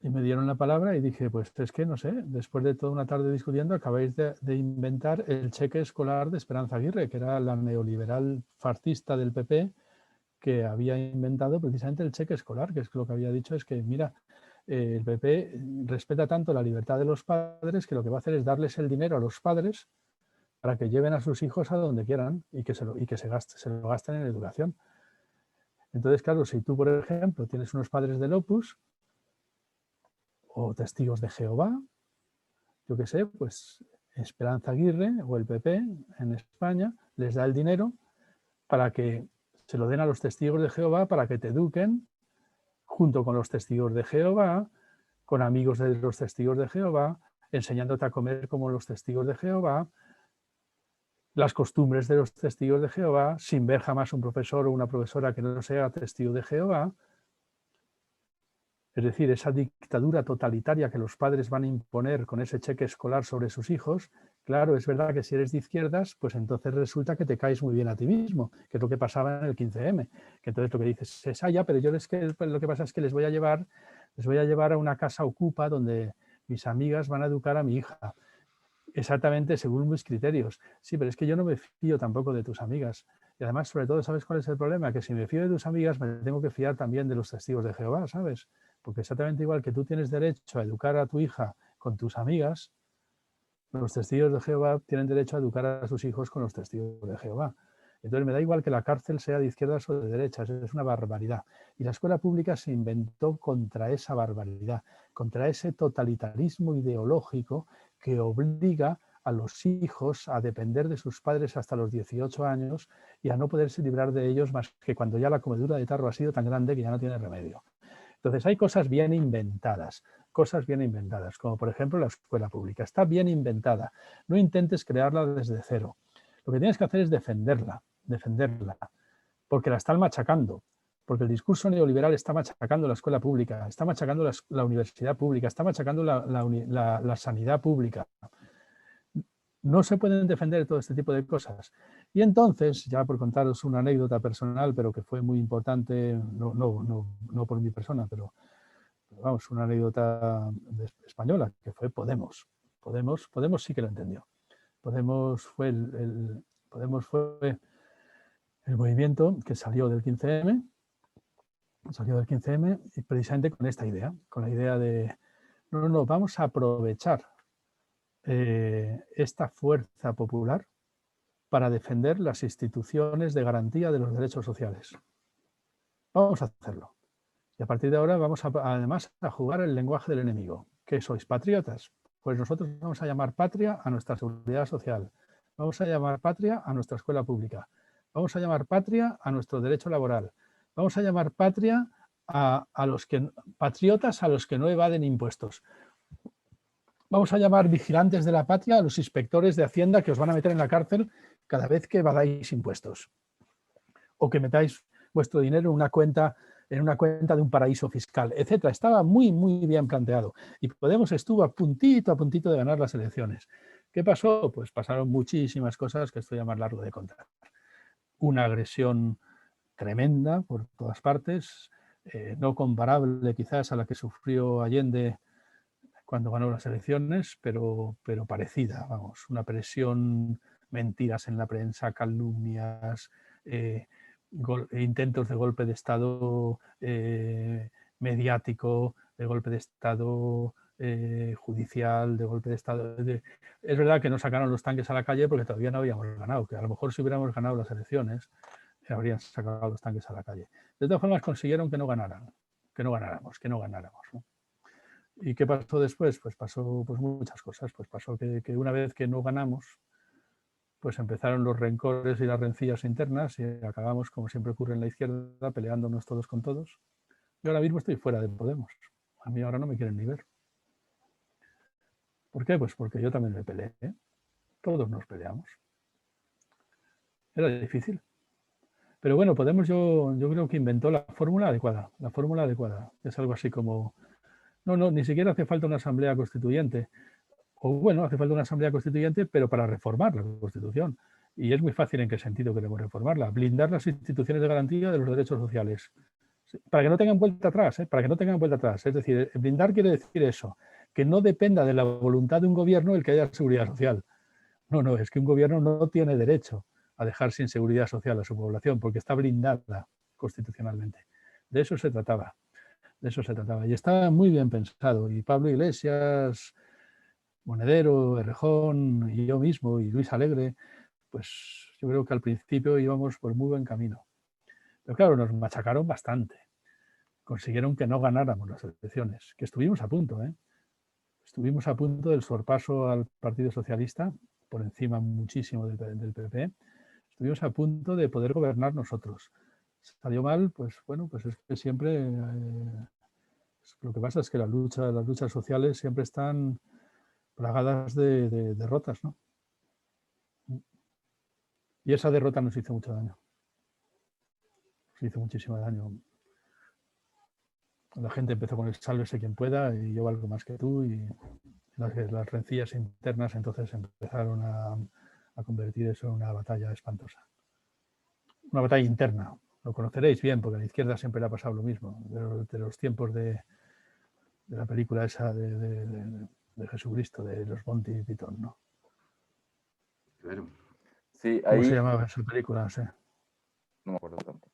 me dieron la palabra y dije, pues es que no sé, después de toda una tarde discutiendo, acabáis de inventar el cheque escolar de Esperanza Aguirre, que era la neoliberal fascista del PP, que había inventado precisamente el cheque escolar, que es lo que había dicho es que, mira, el PP respeta tanto la libertad de los padres que lo que va a hacer es darles el dinero a los padres para que lleven a sus hijos a donde quieran y que se lo gasten en educación. Entonces, claro, si tú, por ejemplo, tienes unos padres del Opus o testigos de Jehová, yo qué sé, pues Esperanza Aguirre o el PP en España les da el dinero para que se lo den a los testigos de Jehová para que te eduquen junto con los testigos de Jehová, con amigos de los testigos de Jehová, enseñándote a comer como los testigos de Jehová, las costumbres de los testigos de Jehová, sin ver jamás un profesor o una profesora que no sea testigo de Jehová. Es decir, esa dictadura totalitaria que los padres van a imponer con ese cheque escolar sobre sus hijos. Claro, es verdad que si eres de izquierdas, pues entonces resulta que te caes muy bien a ti mismo, que es lo que pasaba en el 15M. Que entonces lo que dices es, ya, pero yo lo que pasa es que les voy a llevar a una casa ocupa donde mis amigas van a educar a mi hija. Exactamente, según mis criterios. Sí, pero es que yo no me fío tampoco de tus amigas. Y además, sobre todo, ¿sabes cuál es el problema? Que si me fío de tus amigas, me tengo que fiar también de los testigos de Jehová, ¿sabes? Porque exactamente igual que tú tienes derecho a educar a tu hija con tus amigas, los testigos de Jehová tienen derecho a educar a sus hijos con los testigos de Jehová. Entonces me da igual que la cárcel sea de izquierdas o de derechas, es una barbaridad. Y la escuela pública se inventó contra esa barbaridad, contra ese totalitarismo ideológico que obliga a los hijos a depender de sus padres hasta los 18 años y a no poderse librar de ellos más que cuando ya la comedura de tarro ha sido tan grande que ya no tiene remedio. Entonces hay cosas bien inventadas, como por ejemplo la escuela pública. Está bien inventada. No intentes crearla desde cero. Lo que tienes que hacer es defenderla, porque la están machacando. Porque el discurso neoliberal está machacando la escuela pública, está machacando la universidad pública, está machacando la sanidad pública. No se pueden defender todo este tipo de cosas. Y entonces, ya por contaros una anécdota personal, pero que fue muy importante, no por mi persona, pero vamos, una anécdota española, que fue Podemos. Podemos sí que lo entendió. Podemos fue el movimiento que salió del 15M, y precisamente con esta idea, con la idea de, no, vamos a aprovechar esta fuerza popular para defender las instituciones de garantía de los derechos sociales. Vamos a hacerlo. Y a partir de ahora vamos además a jugar el lenguaje del enemigo. ¿Qué sois? ¿Patriotas? pues nosotros vamos a llamar patria a nuestra seguridad social, vamos a llamar patria a nuestra escuela pública, vamos a llamar patria a nuestro derecho laboral, vamos a llamar patria a los que, patriotas a los que no evaden impuestos. Vamos a llamar vigilantes de la patria a los inspectores de Hacienda que os van a meter en la cárcel cada vez que evadáis impuestos. O que metáis vuestro dinero en una cuenta de un paraíso fiscal, etcétera. Estaba muy, muy bien planteado. Y Podemos estuvo a puntito de ganar las elecciones. ¿Qué pasó? Pues pasaron muchísimas cosas que esto ya más largo de contar. Una agresión tremenda por todas partes, no comparable quizás a la que sufrió Allende cuando ganó las elecciones, pero parecida, vamos, una presión, mentiras en la prensa, calumnias, intentos de golpe de Estado mediático, de golpe de Estado judicial, de golpe de Estado. Es verdad que no sacaron los tanques a la calle porque todavía no habíamos ganado, que a lo mejor si hubiéramos ganado las elecciones habrían sacado los tanques a la calle. De todas formas consiguieron que no ganáramos, ¿no? ¿Y qué pasó después? Pues pasó pues muchas cosas. Pues pasó que una vez que no ganamos, pues empezaron los rencores y las rencillas internas y acabamos, como siempre ocurre en la izquierda, peleándonos todos con todos. Yo ahora mismo estoy fuera de Podemos. A mí ahora no me quieren ni ver. ¿Por qué? Pues porque yo también me peleé. Todos nos peleamos. Era difícil. Pero bueno, Podemos yo creo que inventó la fórmula adecuada. La fórmula adecuada. Es algo así como... No, ni siquiera hace falta una asamblea constituyente. O bueno, hace falta una asamblea constituyente, pero para reformar la Constitución. Y es muy fácil en qué sentido queremos reformarla. Blindar las instituciones de garantía de los derechos sociales. Para que no tengan vuelta atrás, para que no tengan vuelta atrás. Es decir, blindar quiere decir eso, que no dependa de la voluntad de un gobierno el que haya seguridad social. No, es que un gobierno no tiene derecho a dejar sin seguridad social a su población porque está blindada constitucionalmente. De eso se trataba. De eso se trataba. Y estaba muy bien pensado. Y Pablo Iglesias, Monedero, Errejón y yo mismo y Luis Alegre, pues yo creo que al principio íbamos por muy buen camino. Pero claro, nos machacaron bastante. Consiguieron que no ganáramos las elecciones, que estuvimos a punto, ¿eh? Estuvimos a punto del sorpaso al Partido Socialista, por encima muchísimo del PP. Estuvimos a punto de poder gobernar nosotros. Salió mal, pues bueno, pues es que siempre... lo que pasa es que las luchas sociales siempre están plagadas de derrotas, ¿no? Y esa derrota nos hizo mucho daño. Nos hizo muchísimo daño. La gente empezó con el sálvese quien pueda y yo valgo más que tú y las rencillas internas entonces empezaron a convertir eso en una batalla espantosa. Una batalla interna. Lo conoceréis bien porque a la izquierda siempre le ha pasado lo mismo. De los tiempos de la película esa de Jesucristo, de los Monty Python, ¿no? Claro. Sí, ¿Cómo ahí se llamaba esa película? No sé. no me acuerdo tanto.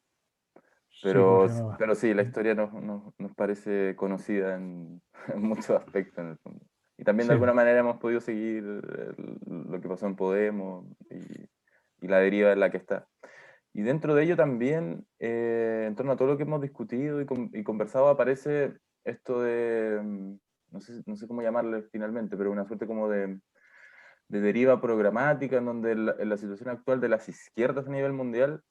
Sí, ¿cómo Pero, se llamaba? pero sí, la historia nos parece conocida en muchos aspectos en el fondo. Y también de Sí. alguna manera hemos podido seguir lo que pasó en Podemos y la deriva en la que está. Y dentro de ello también, en torno a todo lo que hemos discutido y conversado, aparece esto de, no sé cómo llamarle finalmente, pero una suerte como de deriva programática, en donde en la situación actual de las izquierdas a nivel mundial,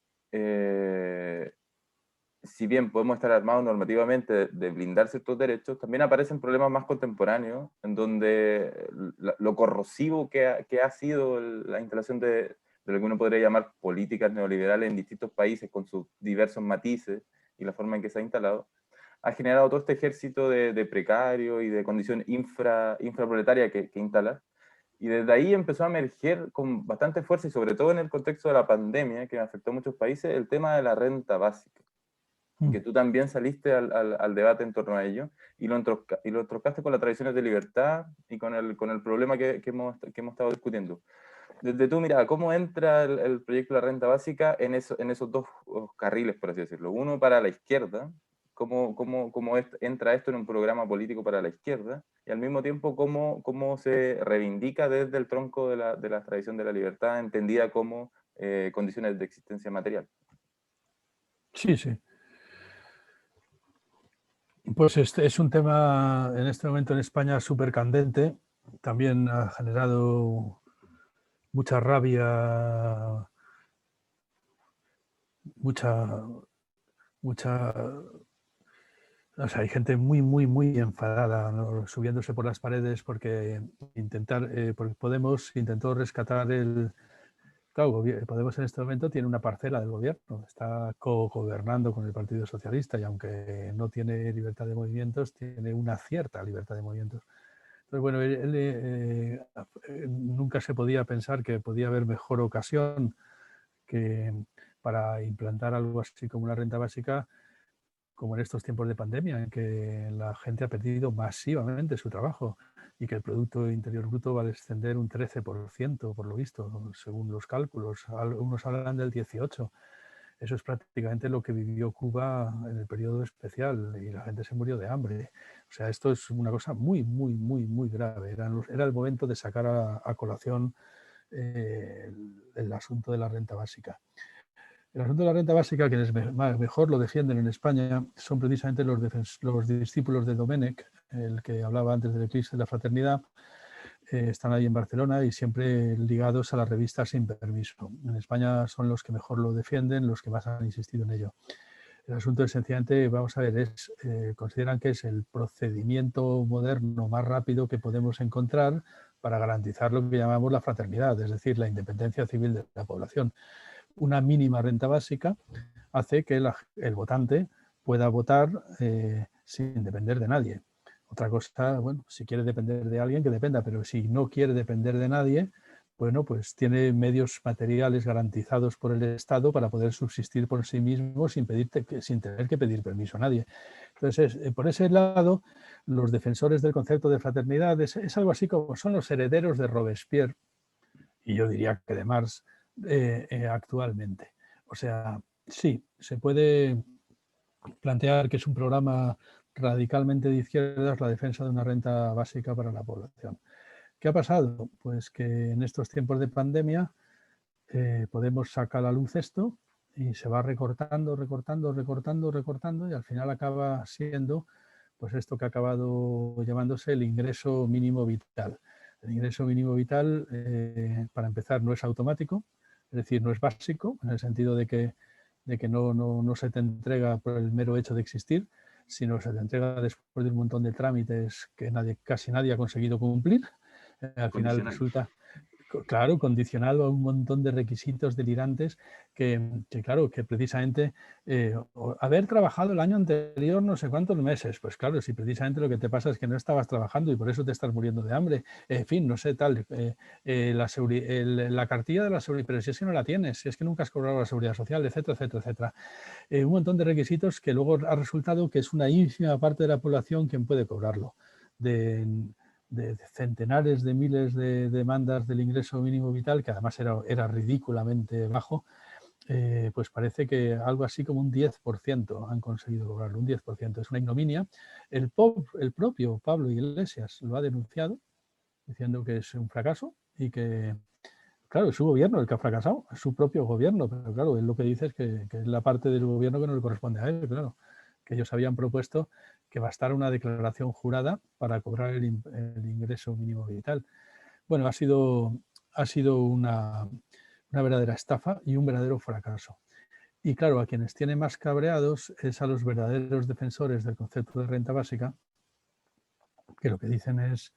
si bien podemos estar armados normativamente de blindar ciertos derechos, también aparecen problemas más contemporáneos, en donde lo corrosivo que ha sido la instalación de lo que uno podría llamar políticas neoliberales en distintos países con sus diversos matices y la forma en que se ha instalado, ha generado todo este ejército de precarios y de condiciones infraproletarias que instala. Y desde ahí empezó a emerger con bastante fuerza, y sobre todo en el contexto de la pandemia, que afectó a muchos países, el tema de la renta básica. Que tú también saliste al debate en torno a ello, y lo entrocaste con las tradiciones de libertad y con el problema que hemos estado discutiendo. Desde tu mirada, ¿cómo entra el proyecto de la renta básica en esos dos carriles, por así decirlo? Uno para la izquierda, ¿cómo entra esto en un programa político para la izquierda? Y al mismo tiempo, ¿cómo se reivindica desde el tronco de la tradición de la libertad, entendida como condiciones de existencia material? Sí. Pues este es un tema en este momento en España súper candente también ha generado mucha rabia, mucha, o sea, hay gente muy enfadada, ¿no? Subiéndose por las paredes porque porque Podemos intentó rescatar Claro, Podemos en este momento tiene una parcela del gobierno, está co-gobernando con el Partido Socialista y aunque no tiene libertad de movimientos, tiene una cierta libertad de movimientos. Entonces, bueno, nunca se podía pensar que podía haber mejor ocasión que para implantar algo así como una renta básica, como en estos tiempos de pandemia, en que la gente ha perdido masivamente su trabajo y que el Producto Interior Bruto va a descender un 13%, por lo visto, según los cálculos. Algunos hablan del 18%. Eso es prácticamente lo que vivió Cuba en el periodo especial y la gente se murió de hambre. O sea, esto es una cosa muy grave. Era el momento de sacar a colación el asunto de la renta básica. El asunto de la renta básica, quienes mejor lo defienden en España, son precisamente los discípulos de Domènech, el que hablaba antes del eclipse de la fraternidad. Están ahí en Barcelona y siempre ligados a la revista Sin Permiso. En España son los que mejor lo defienden, los que más han insistido en ello. El asunto es sencillamente, vamos a ver, consideran que es el procedimiento moderno más rápido que podemos encontrar para garantizar lo que llamamos la fraternidad, es decir, la independencia civil de la población. Una mínima renta básica hace que el votante pueda votar sin depender de nadie. Otra cosa, bueno, si quiere depender de alguien, que dependa, pero si no quiere depender de nadie, bueno, pues tiene medios materiales garantizados por el Estado para poder subsistir por sí mismo sin tener que pedir permiso a nadie. Entonces, por ese lado, los defensores del concepto de fraternidad es algo así como son los herederos de Robespierre, y yo diría que de Marx, actualmente. O sea, sí, se puede plantear que es un programa radicalmente de izquierdas la defensa de una renta básica para la población. ¿Qué ha pasado? Pues que en estos tiempos de pandemia Podemos sacar a la luz esto y se va recortando y al final acaba siendo pues esto que ha acabado llamándose el ingreso mínimo vital. El ingreso mínimo vital, para empezar, no es automático, es decir, no es básico, en el sentido de que no se te entrega por el mero hecho de existir, sino se te entrega después de un montón de trámites que casi nadie ha conseguido cumplir. Al final resulta, claro, condicionado a un montón de requisitos delirantes que precisamente haber trabajado el año anterior no sé cuántos meses, pues claro, si precisamente lo que te pasa es que no estabas trabajando y por eso te estás muriendo de hambre, en fin, no sé, tal, la cartilla de la seguridad, pero si es que no la tienes, si es que nunca has cobrado la seguridad social, etcétera. Un montón de requisitos que luego ha resultado que es una ínfima parte de la población quien puede cobrarlo. De centenares de miles de demandas del ingreso mínimo vital, que además era ridículamente bajo, pues parece que algo así como un 10% han conseguido cobrarlo, un 10%. Es una ignominia. El propio Pablo Iglesias lo ha denunciado, diciendo que es un fracaso y que, claro, es su gobierno el que ha fracasado, es su propio gobierno, pero claro, él lo que dice es que es la parte del gobierno que no le corresponde a él, claro, que ellos habían propuesto que bastara una declaración jurada para cobrar el ingreso mínimo vital. Bueno, ha sido una verdadera estafa y un verdadero fracaso. Y claro, a quienes tienen más cabreados es a los verdaderos defensores del concepto de renta básica, que lo que dicen es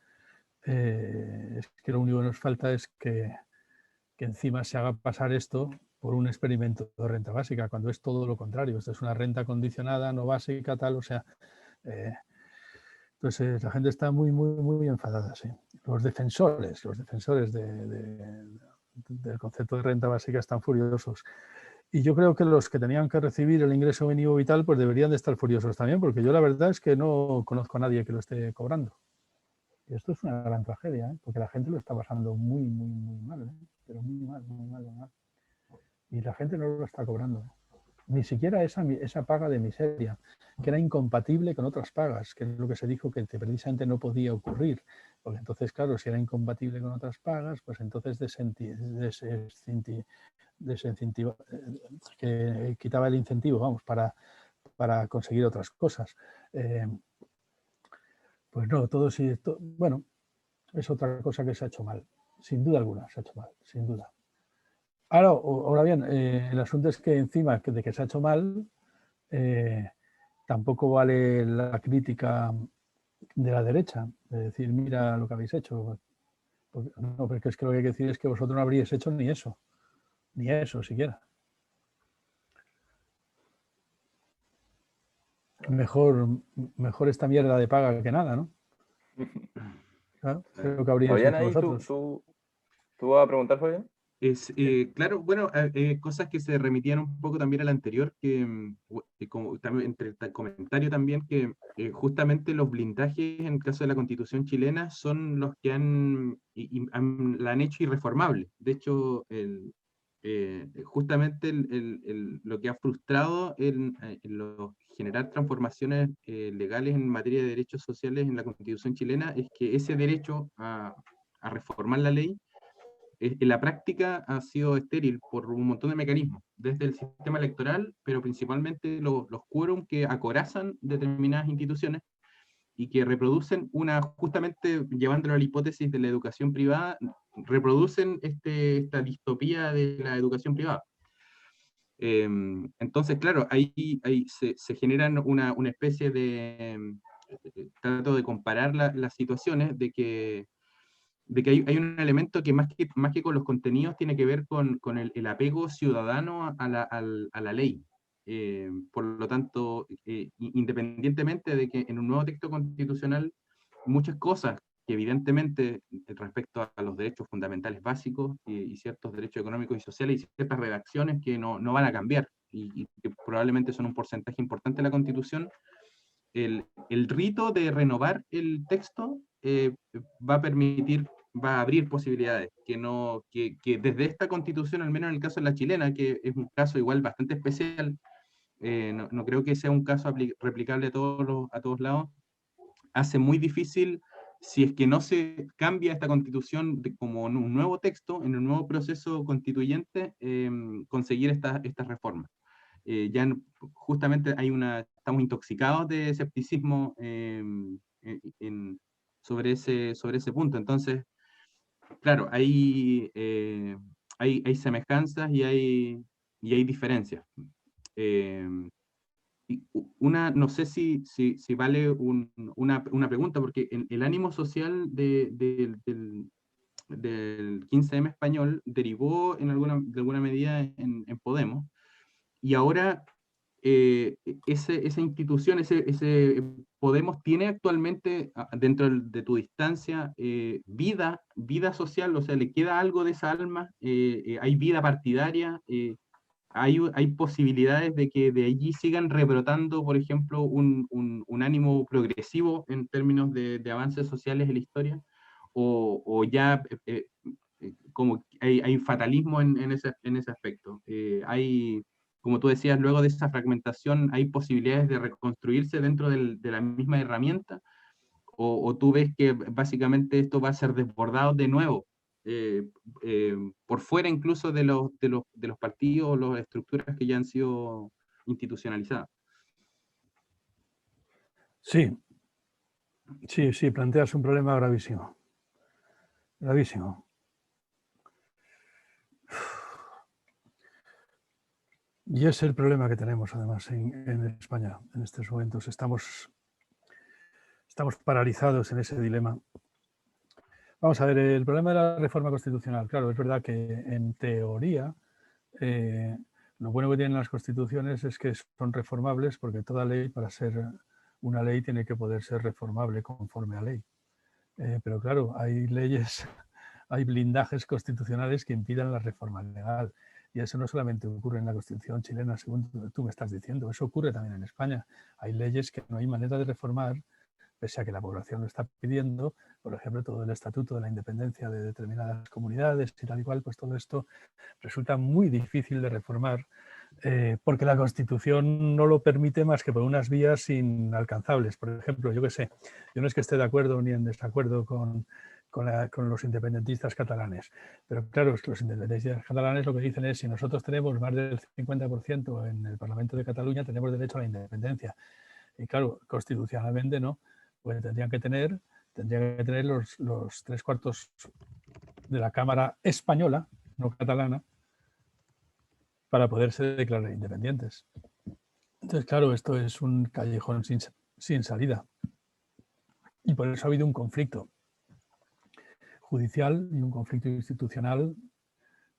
que lo único que nos falta es que encima se haga pasar esto por un experimento de renta básica, cuando es todo lo contrario. Esto es una renta condicionada, no básica, tal, o sea... entonces la gente está muy enfadada, sí. Los defensores del concepto de renta básica están furiosos. Y yo creo que los que tenían que recibir el ingreso mínimo vital pues deberían de estar furiosos también, porque yo la verdad es que no conozco a nadie que lo esté cobrando. Y esto es una gran tragedia, porque la gente lo está pasando muy mal, pero muy mal. Y la gente no lo está cobrando. Ni siquiera esa paga de miseria, que era incompatible con otras pagas, que es lo que se dijo que precisamente no podía ocurrir. Porque entonces, claro, si era incompatible con otras pagas, pues entonces que quitaba el incentivo, vamos, para conseguir otras cosas. Pues no, bueno, es otra cosa que se ha hecho mal. Sin duda alguna se ha hecho mal, sin duda. Ahora bien, el asunto es que encima de que se ha hecho mal, tampoco vale la crítica de la derecha, de decir, mira lo que habéis hecho. No, porque es que lo que hay que decir es que vosotros no habríais hecho ni eso siquiera. Mejor esta mierda de paga que nada, ¿no? Claro, creo que habríais Fabián, hecho ahí vosotros. ¿tú vas a preguntar, Fabián? Claro, bueno, cosas que se remitían un poco también al anterior, como también entre el comentario también, que justamente los blindajes en el caso de la Constitución chilena son los que la han hecho irreformable. De hecho, justamente lo que ha frustrado en generar transformaciones legales en materia de derechos sociales en la Constitución chilena es que ese derecho a reformar la ley en la práctica ha sido estéril por un montón de mecanismos, desde el sistema electoral, pero principalmente los quórum que acorazan determinadas instituciones y que reproducen justamente llevándolo a la hipótesis de la educación privada, reproducen esta distopía de la educación privada. Entonces, claro, ahí se generan una especie de, trato de comparar las situaciones de que hay un elemento que más que con los contenidos tiene que ver con el apego ciudadano a la ley. Por lo tanto, independientemente de que en un nuevo texto constitucional muchas cosas que evidentemente respecto a los derechos fundamentales básicos y ciertos derechos económicos y sociales y ciertas redacciones que no van a cambiar y que probablemente son un porcentaje importante de la Constitución, el rito de renovar el texto va a abrir posibilidades que desde esta Constitución, al menos en el caso de la chilena, que es un caso igual bastante especial, no creo que sea un caso replicable a todos lados, hace muy difícil, si es que no se cambia esta Constitución como en un nuevo texto, en un nuevo proceso constituyente, conseguir estas reformas. Justamente estamos intoxicados de escepticismo sobre ese punto. Entonces, claro, hay semejanzas y hay diferencias. No sé si vale una pregunta, porque el ánimo social del 15M español derivó de alguna medida en Podemos, y ahora esa institución, ese Podemos tiene actualmente dentro de tu distancia vida social, o sea, le queda algo de esa alma, hay vida partidaria, hay posibilidades de que de allí sigan rebrotando, por ejemplo, un ánimo progresivo en términos de avances sociales en la historia, o ya como hay fatalismo en ese aspecto. Como tú decías, luego de esa fragmentación, ¿hay posibilidades de reconstruirse dentro de la misma herramienta? ¿O tú ves que básicamente esto va a ser desbordado de nuevo, eh, por fuera incluso de los partidos o las estructuras que ya han sido institucionalizadas? Sí, planteas un problema gravísimo. Gravísimo. Y es el problema que tenemos, además, en España en estos momentos. Estamos paralizados en ese dilema. Vamos a ver, el problema de la reforma constitucional. Claro, es verdad que en teoría lo bueno que tienen las constituciones es que son reformables, porque toda ley, para ser una ley, tiene que poder ser reformable conforme a ley. Pero claro, hay leyes, hay blindajes constitucionales que impidan la reforma legal. Y eso no solamente ocurre en la Constitución chilena, según tú me estás diciendo, eso ocurre también en España. Hay leyes que no hay manera de reformar, pese a que la población lo está pidiendo. Por ejemplo, todo el estatuto de la independencia de determinadas comunidades y tal y cual, pues todo esto resulta muy difícil de reformar, porque la Constitución no lo permite más que por unas vías inalcanzables. Por ejemplo, yo qué sé, yo no es que esté de acuerdo ni en desacuerdo con los independentistas catalanes, pero claro, los independentistas catalanes lo que dicen es: si nosotros tenemos más del 50% en el Parlamento de Cataluña, tenemos derecho a la independencia. Y claro, constitucionalmente no, pues tendrían que tener tendría que tener los 3/4 de la Cámara española, no catalana, para poderse declarar independientes. Entonces, claro, esto es un callejón sin salida. Y por eso ha habido un conflicto judicial y un conflicto institucional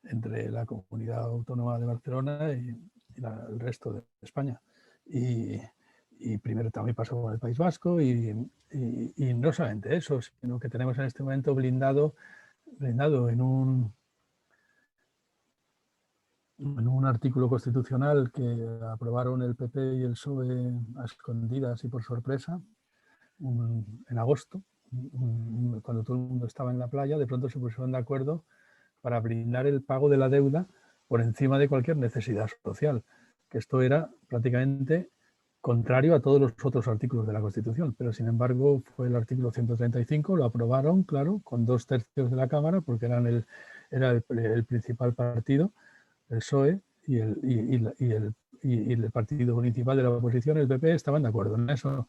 entre la Comunidad Autónoma de Barcelona y el resto de España. Y primero también pasó con el País Vasco y no solamente eso, sino que tenemos en este momento blindado en un artículo constitucional que aprobaron el PP y el PSOE a escondidas y por sorpresa en agosto, cuando todo el mundo estaba en la playa, de pronto se pusieron de acuerdo para blindar el pago de la deuda por encima de cualquier necesidad social, que esto era prácticamente contrario a todos los otros artículos de la Constitución, pero sin embargo fue el artículo 135, lo aprobaron, claro, con 2/3 de la Cámara, porque era el principal partido, el PSOE, y el partido principal de la oposición, el PP, estaban de acuerdo en eso.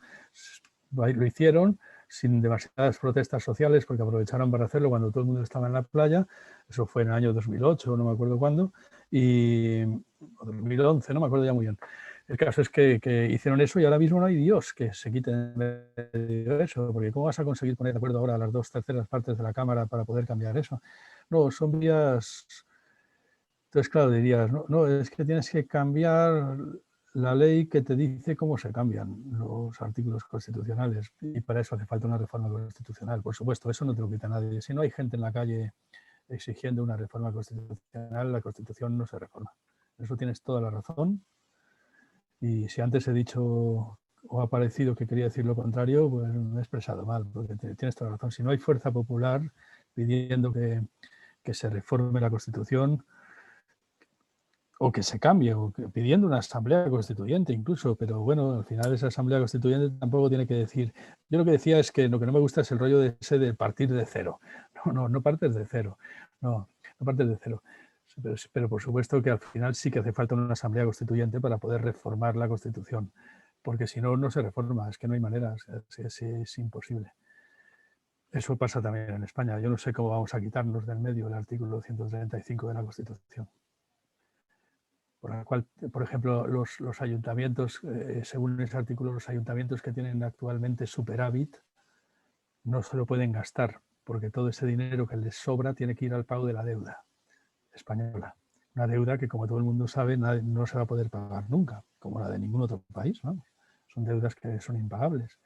Lo hicieron sin demasiadas protestas sociales, porque aprovecharon para hacerlo cuando todo el mundo estaba en la playa. Eso fue en el año 2008, no me acuerdo cuándo, o 2011, no me acuerdo ya muy bien. El caso es que hicieron eso y ahora mismo no hay Dios que se quite de eso, porque ¿cómo vas a conseguir poner de acuerdo ahora a las 2/3 partes de la Cámara para poder cambiar eso? No, son vías... Entonces, claro, dirías, no, es que tienes que cambiar la ley que te dice cómo se cambian los artículos constitucionales, y para eso hace falta una reforma constitucional. Por supuesto, eso no te lo quita nadie. Si no hay gente en la calle exigiendo una reforma constitucional, la Constitución no se reforma. Eso tienes toda la razón. Y si antes he dicho o ha parecido que quería decir lo contrario, pues me he expresado mal, porque tienes toda la razón. Si no hay fuerza popular pidiendo que se reforme la Constitución, o que se cambie, o pidiendo una asamblea constituyente incluso, pero bueno, al final esa asamblea constituyente tampoco tiene que decir... Yo lo que decía es que lo que no me gusta es el rollo de ese de partir de cero. No partes de cero, no partes de cero. Pero por supuesto que al final sí que hace falta una asamblea constituyente para poder reformar la Constitución, porque si no, no se reforma, es que no hay manera, es imposible. Eso pasa también en España. Yo no sé cómo vamos a quitarnos del medio el artículo 135 de la Constitución, por la cual, por ejemplo, los ayuntamientos, según ese artículo, los ayuntamientos que tienen actualmente superávit no se lo pueden gastar, porque todo ese dinero que les sobra tiene que ir al pago de la deuda española. Una deuda que, como todo el mundo sabe, no se va a poder pagar nunca, como la de ningún otro país, ¿no? Son deudas que son impagables.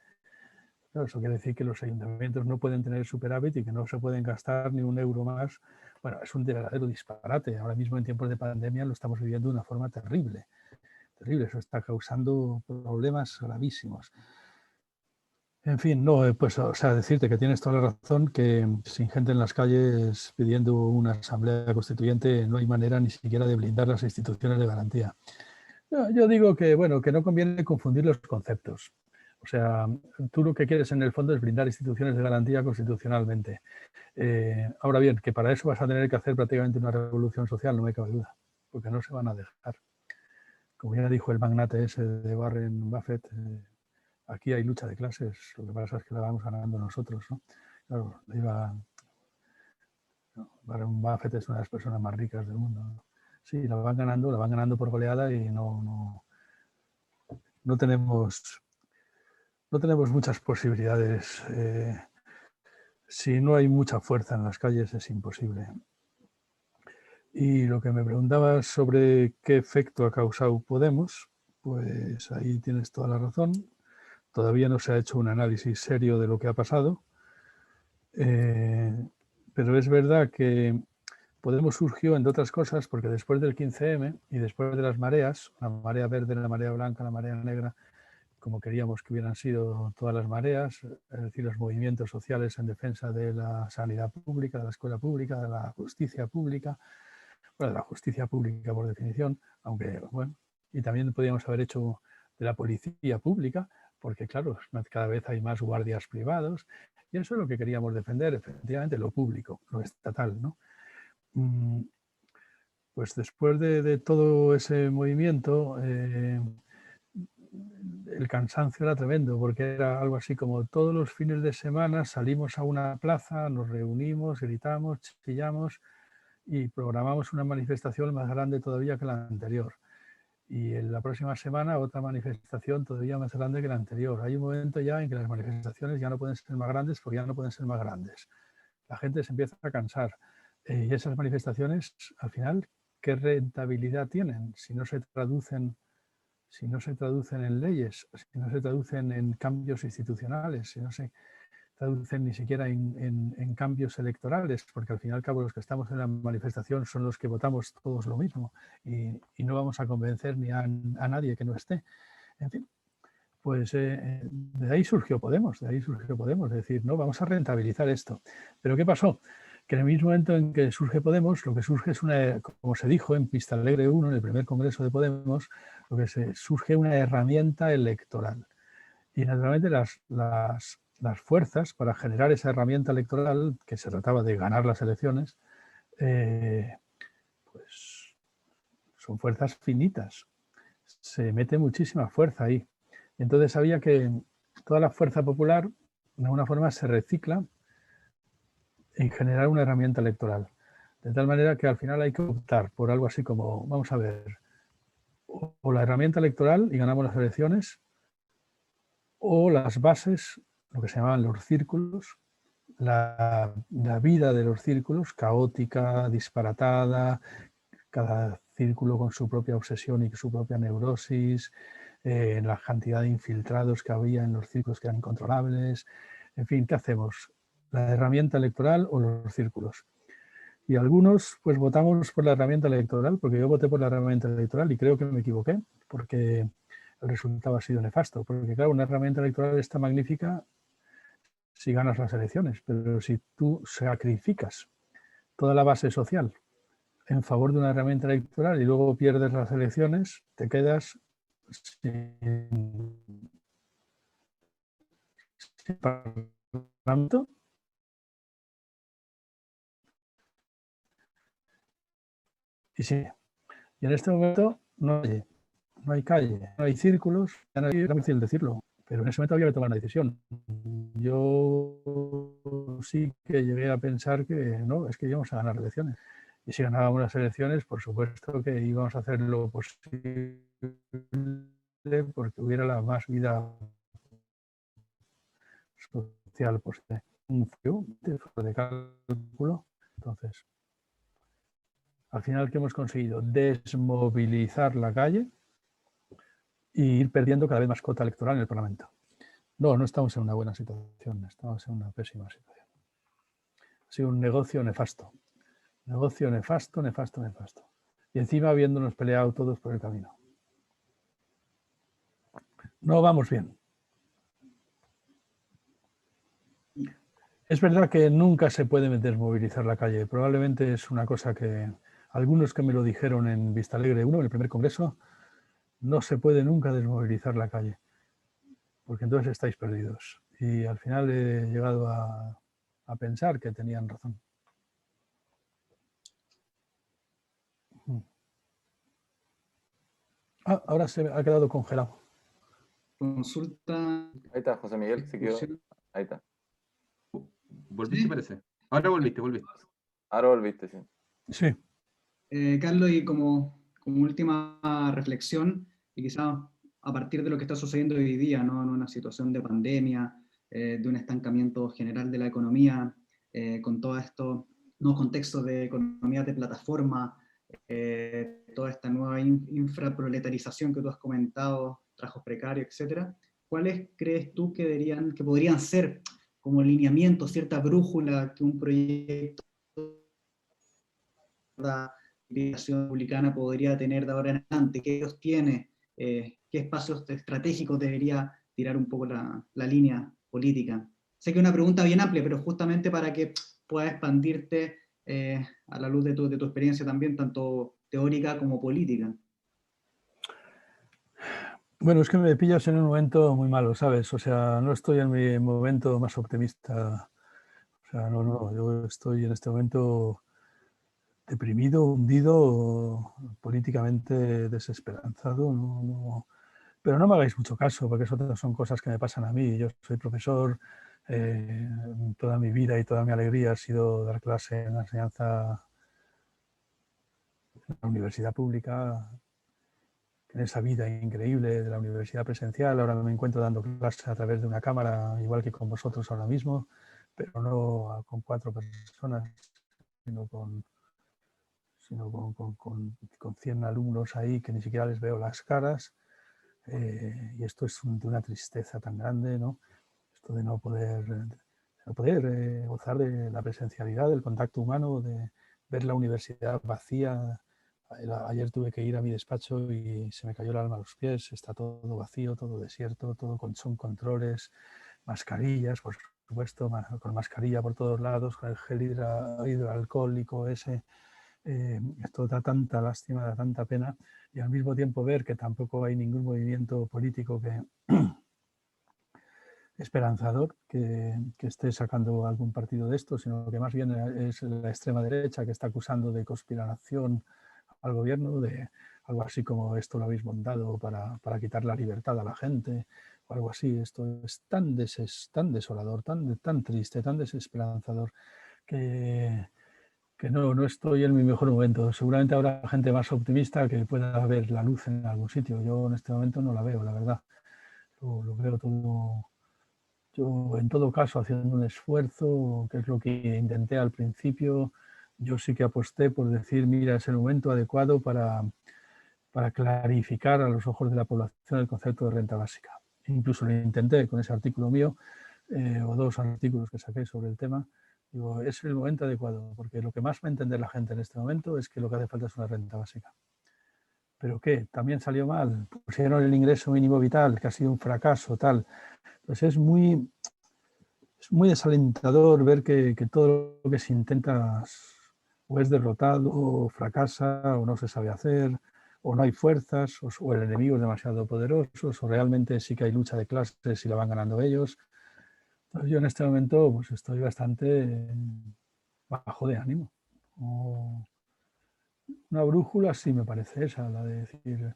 Claro, eso quiere decir que los ayuntamientos no pueden tener superávit y que no se pueden gastar ni un euro más. Bueno, es un verdadero disparate. Ahora mismo en tiempos de pandemia lo estamos viviendo de una forma terrible. Terrible, eso está causando problemas gravísimos. En fin, no, pues, o sea, decirte que tienes toda la razón, que sin gente en las calles pidiendo una asamblea constituyente no hay manera ni siquiera de blindar las instituciones de garantía. Yo digo que, bueno, que no conviene confundir los conceptos. O sea, tú lo que quieres en el fondo es blindar instituciones de garantía constitucionalmente. Ahora bien, que para eso vas a tener que hacer prácticamente una revolución social, no me cabe duda, porque no se van a dejar. Como ya dijo el magnate ese de Warren Buffett, aquí hay lucha de clases, lo que pasa es que la vamos ganando nosotros, ¿no? Claro, Warren Buffett es una de las personas más ricas del mundo, ¿no? Sí, la van ganando por goleada y no tenemos muchas posibilidades. Si no hay mucha fuerza en las calles es imposible. Y lo que me preguntabas sobre qué efecto ha causado Podemos, pues ahí tienes toda la razón. Todavía no se ha hecho un análisis serio de lo que ha pasado, pero es verdad que Podemos surgió, entre otras cosas, porque después del 15M y después de las mareas, la marea verde, la marea blanca, la marea negra, como queríamos que hubieran sido todas las mareas, es decir, los movimientos sociales en defensa de la sanidad pública, de la escuela pública, de la justicia pública, bueno, de la justicia pública por definición, aunque, bueno, y también podríamos haber hecho de la policía pública, porque claro, cada vez hay más guardias privados, y eso es lo que queríamos defender, efectivamente, lo público, lo estatal, ¿no? Pues después de todo ese movimiento, el cansancio era tremendo, porque era algo así como todos los fines de semana salimos a una plaza, nos reunimos, gritamos, chillamos y programamos una manifestación más grande todavía que la anterior. Y en la próxima semana otra manifestación todavía más grande que la anterior. Hay un momento ya en que las manifestaciones ya no pueden ser más grandes porque ya no pueden ser más grandes. La gente se empieza a cansar. Y esas manifestaciones, al final, ¿qué rentabilidad tienen si no se traducen en leyes, si no se traducen en cambios institucionales, si no se traducen ni siquiera en cambios electorales, porque al fin y al cabo los que estamos en la manifestación son los que votamos todos lo mismo y no vamos a convencer ni a nadie que no esté. En fin, pues de ahí surgió Podemos, es decir, no, vamos a rentabilizar esto. Pero ¿qué pasó? Que en el mismo momento en que surge Podemos, lo que surge es una, como se dijo en Pista Alegre 1, en el primer congreso de Podemos, surge una herramienta electoral. Y naturalmente las fuerzas para generar esa herramienta electoral, que se trataba de ganar las elecciones, pues son fuerzas finitas. Se mete muchísima fuerza ahí. Entonces había que toda la fuerza popular de alguna forma se recicla en generar una herramienta electoral. De tal manera que al final hay que optar por algo así como, vamos a ver, o la herramienta electoral y ganamos las elecciones, o las bases, lo que se llamaban los círculos, la vida de los círculos, caótica, disparatada, cada círculo con su propia obsesión y su propia neurosis, la cantidad de infiltrados que había en los círculos que eran incontrolables. En fin, ¿qué hacemos? ¿La herramienta electoral o los círculos? Y algunos pues votamos por la herramienta electoral, porque yo voté por la herramienta electoral y creo que me equivoqué, porque el resultado ha sido nefasto. Porque claro, una herramienta electoral está magnífica si ganas las elecciones, pero si tú sacrificas toda la base social en favor de una herramienta electoral y luego pierdes las elecciones, te quedas sin parlamento. Y sí, y en este momento no hay calle, no hay círculos, ya no es muy difícil decirlo, pero en ese momento había que tomar una decisión. Yo sí que llegué a pensar que no, es que íbamos a ganar elecciones. Y si ganábamos las elecciones, por supuesto que íbamos a hacer lo posible porque hubiera la más vida social posible. Un frío de cálculo. Entonces, al final, ¿qué hemos conseguido? Desmovilizar la calle e ir perdiendo cada vez más cota electoral en el Parlamento. No estamos en una buena situación, estamos en una pésima situación. Ha sido un negocio nefasto. Negocio nefasto. Y encima habiéndonos peleado todos por el camino. No vamos bien. Es verdad que nunca se puede desmovilizar la calle. Probablemente es una cosa que algunos que me lo dijeron en Vista Alegre 1, en el primer congreso, no se puede nunca desmovilizar la calle, porque entonces estáis perdidos. Y al final he llegado a pensar que tenían razón. Ahora se ha quedado congelado. Consulta. Ahí está, José Miguel, se quedó. Ahí está. ¿Volviste, ¿Sí? parece? Ahora volviste. Ahora volviste, sí. Sí. Carlos, y como última reflexión, y quizás a partir de lo que está sucediendo hoy día, ¿no? En una situación de pandemia, de un estancamiento general de la economía, con todo esto, nuevos contextos de economía de plataforma, toda esta nueva infraproletarización que tú has comentado, trabajos precarios, etcétera, ¿cuáles crees tú que podrían ser como lineamiento, cierta brújula que un proyecto de acción republicana podría tener de ahora en adelante? ¿Qué ellos tiene? ¿Qué espacios estratégicos debería tirar un poco la línea política? Sé que es una pregunta bien amplia, pero justamente para que puedas expandirte a la luz de tu experiencia también, tanto teórica como política. Bueno, es que me pillas en un momento muy malo, ¿sabes? O sea, no estoy en mi momento más optimista. O sea, no, yo estoy en este momento deprimido, hundido, políticamente desesperanzado. Pero no me hagáis mucho caso, porque eso son cosas que me pasan a mí. Yo soy profesor, toda mi vida y toda mi alegría ha sido dar clase en la enseñanza en la universidad pública, en esa vida increíble de la universidad presencial. Ahora me encuentro dando clases a través de una cámara, igual que con vosotros ahora mismo, pero no con 4 personas, sino con 100 alumnos ahí que ni siquiera les veo las caras. Y esto es de una tristeza tan grande, ¿no? Esto de no poder gozar de la presencialidad, del contacto humano, de ver la universidad vacía. Ayer tuve que ir a mi despacho y se me cayó el alma a los pies. Está todo vacío, todo desierto, son controles, mascarillas, por supuesto, con mascarilla por todos lados, con el gel hidroalcohólico ese. Esto da tanta lástima, da tanta pena, y al mismo tiempo ver que tampoco hay ningún movimiento político que esperanzador que esté sacando algún partido de esto, sino que más bien es la extrema derecha que está acusando de conspiración al gobierno, de algo así como esto lo habéis montado para quitar la libertad a la gente, o algo así. Esto es tan desolador, tan triste, tan desesperanzador, que no estoy en mi mejor momento. Seguramente habrá gente más optimista que pueda ver la luz en algún sitio. Yo en este momento no la veo, la verdad. Lo veo todo. Yo, en todo caso, haciendo un esfuerzo, que es lo que intenté al principio, yo sí que aposté por decir, mira, es el momento adecuado para clarificar a los ojos de la población el concepto de renta básica. Incluso lo intenté con ese artículo mío, o 2 artículos que saqué sobre el tema. Digo, es el momento adecuado, porque lo que más va a entender la gente en este momento es que lo que hace falta es una renta básica. ¿Pero qué? ¿También salió mal? Pusieron el ingreso mínimo vital, que ha sido un fracaso, tal. Pues es muy desalentador ver que todo lo que se intenta o es derrotado, o fracasa, o no se sabe hacer, o no hay fuerzas, o el enemigo es demasiado poderoso, o realmente sí que hay lucha de clases y la van ganando ellos. Entonces yo en este momento pues estoy bastante bajo de ánimo. Una brújula sí me parece esa, la de decir,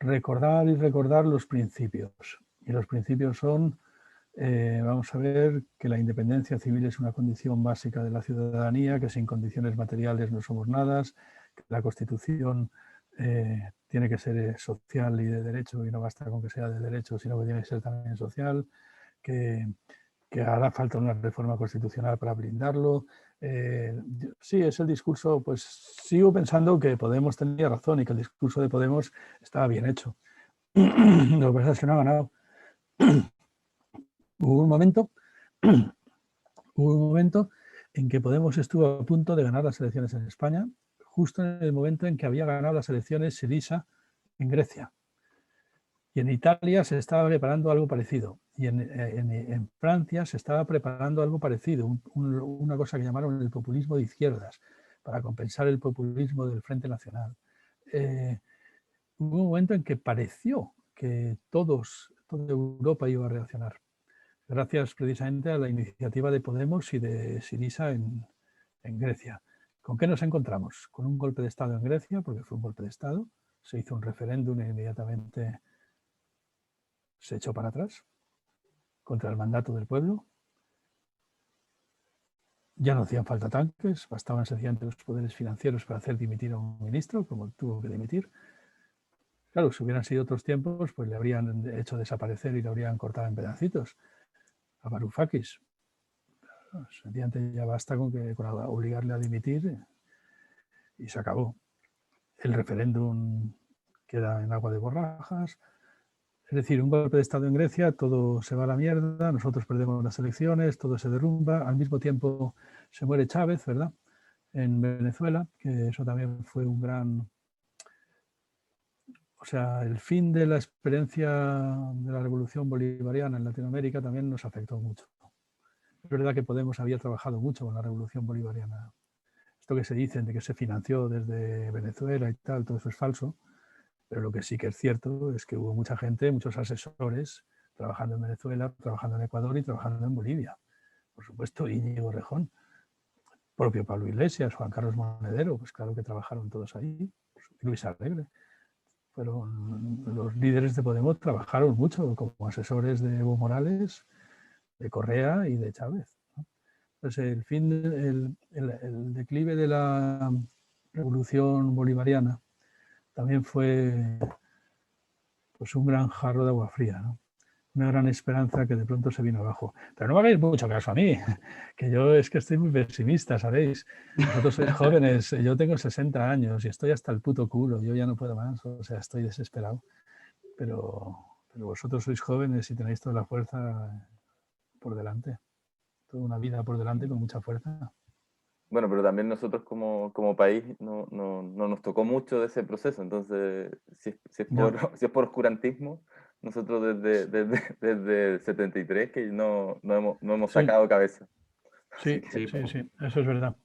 recordar y recordar los principios. Y los principios son, vamos a ver, que la independencia civil es una condición básica de la ciudadanía, que sin condiciones materiales no somos nada, que la Constitución tiene que ser social y de derecho, y no basta con que sea de derecho, sino que tiene que ser también social, que hará falta una reforma constitucional para blindarlo. Sí, es el discurso, pues sigo pensando que Podemos tenía razón y que el discurso de Podemos estaba bien hecho. Lo que pasa es que no ha ganado. Hubo un momento en que Podemos estuvo a punto de ganar las elecciones en España, justo en el momento en que había ganado las elecciones Syriza en Grecia. Y en Italia se estaba preparando algo parecido. Y en Francia se estaba preparando algo parecido, una cosa que llamaron el populismo de izquierdas, para compensar el populismo del Frente Nacional. Hubo un momento en que pareció que toda Europa iba a reaccionar, gracias precisamente a la iniciativa de Podemos y de Syriza en Grecia. ¿Con qué nos encontramos? Con un golpe de Estado en Grecia, porque fue un golpe de Estado, se hizo un referéndum e inmediatamente se echó para atrás contra el mandato del pueblo. Ya no hacían falta tanques, bastaban sencillamente los poderes financieros para hacer dimitir a un ministro, como tuvo que dimitir. Claro, si hubieran sido otros tiempos, pues le habrían hecho desaparecer y le habrían cortado en pedacitos a Varoufakis. Sencillamente ya basta con obligarle a dimitir y se acabó. El referéndum queda en agua de borrajas. Es decir, un golpe de Estado en Grecia, todo se va a la mierda, nosotros perdemos las elecciones, todo se derrumba, al mismo tiempo se muere Chávez, ¿verdad?, en Venezuela, que eso también fue un gran... O sea, el fin de la experiencia de la revolución bolivariana en Latinoamérica también nos afectó mucho. Es verdad que Podemos había trabajado mucho con la revolución bolivariana. Esto que se dicen de que se financió desde Venezuela y tal, todo eso es falso. Pero lo que sí que es cierto es que hubo mucha gente, muchos asesores, trabajando en Venezuela, trabajando en Ecuador y trabajando en Bolivia. Por supuesto, Íñigo Rejón, propio Pablo Iglesias, Juan Carlos Monedero, pues claro que trabajaron todos ahí, Luis Alegre. fueron los líderes de Podemos, trabajaron mucho como asesores de Evo Morales, de Correa y de Chávez, ¿no? Entonces, el declive de la revolución bolivariana también fue pues un gran jarro de agua fría, ¿no? Una gran esperanza que de pronto se vino abajo. Pero no me hagáis mucho caso a mí, que yo es que estoy muy pesimista, ¿sabéis? Vosotros sois jóvenes, yo tengo 60 años y estoy hasta el puto culo, yo ya no puedo más, o sea, estoy desesperado. Pero vosotros sois jóvenes y tenéis toda la fuerza por delante, toda una vida por delante con mucha fuerza. Bueno, pero también nosotros como país no nos tocó mucho de ese proceso, entonces si es por oscurantismo, nosotros desde el 73 que no hemos sacado cabeza. Sí, eso es verdad.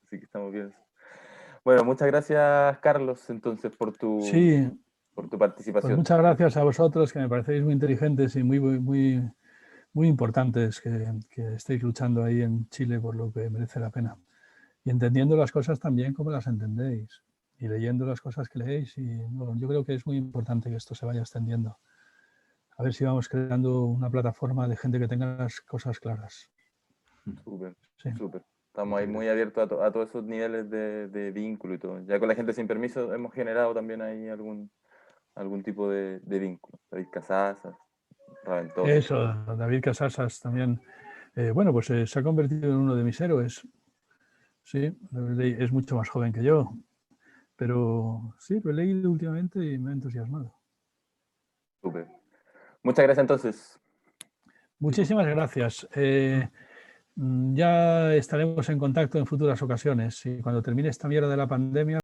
Así que estamos bien. Bueno, muchas gracias, Carlos, entonces, por tu participación. Pues muchas gracias a vosotros, que me parecéis muy inteligentes y muy importantes, que estéis luchando ahí en Chile por lo que merece la pena. Y entendiendo las cosas también como las entendéis. Y leyendo las cosas que leéis. Y bueno, yo creo que es muy importante que esto se vaya extendiendo. A ver si vamos creando una plataforma de gente que tenga las cosas claras. Súper, sí. Súper. Estamos ahí muy abiertos a todos esos niveles de vínculo y todo. Ya con la gente sin permiso hemos generado también ahí algún tipo de vínculo. David Casasas, Raventós. Eso, David Casasas también. Bueno, pues se ha convertido en uno de mis héroes. Sí, es mucho más joven que yo. Pero sí, lo he leído últimamente y me ha entusiasmado. Súper. Muchas gracias entonces. Muchísimas gracias. Ya estaremos en contacto en futuras ocasiones y cuando termine esta mierda de la pandemia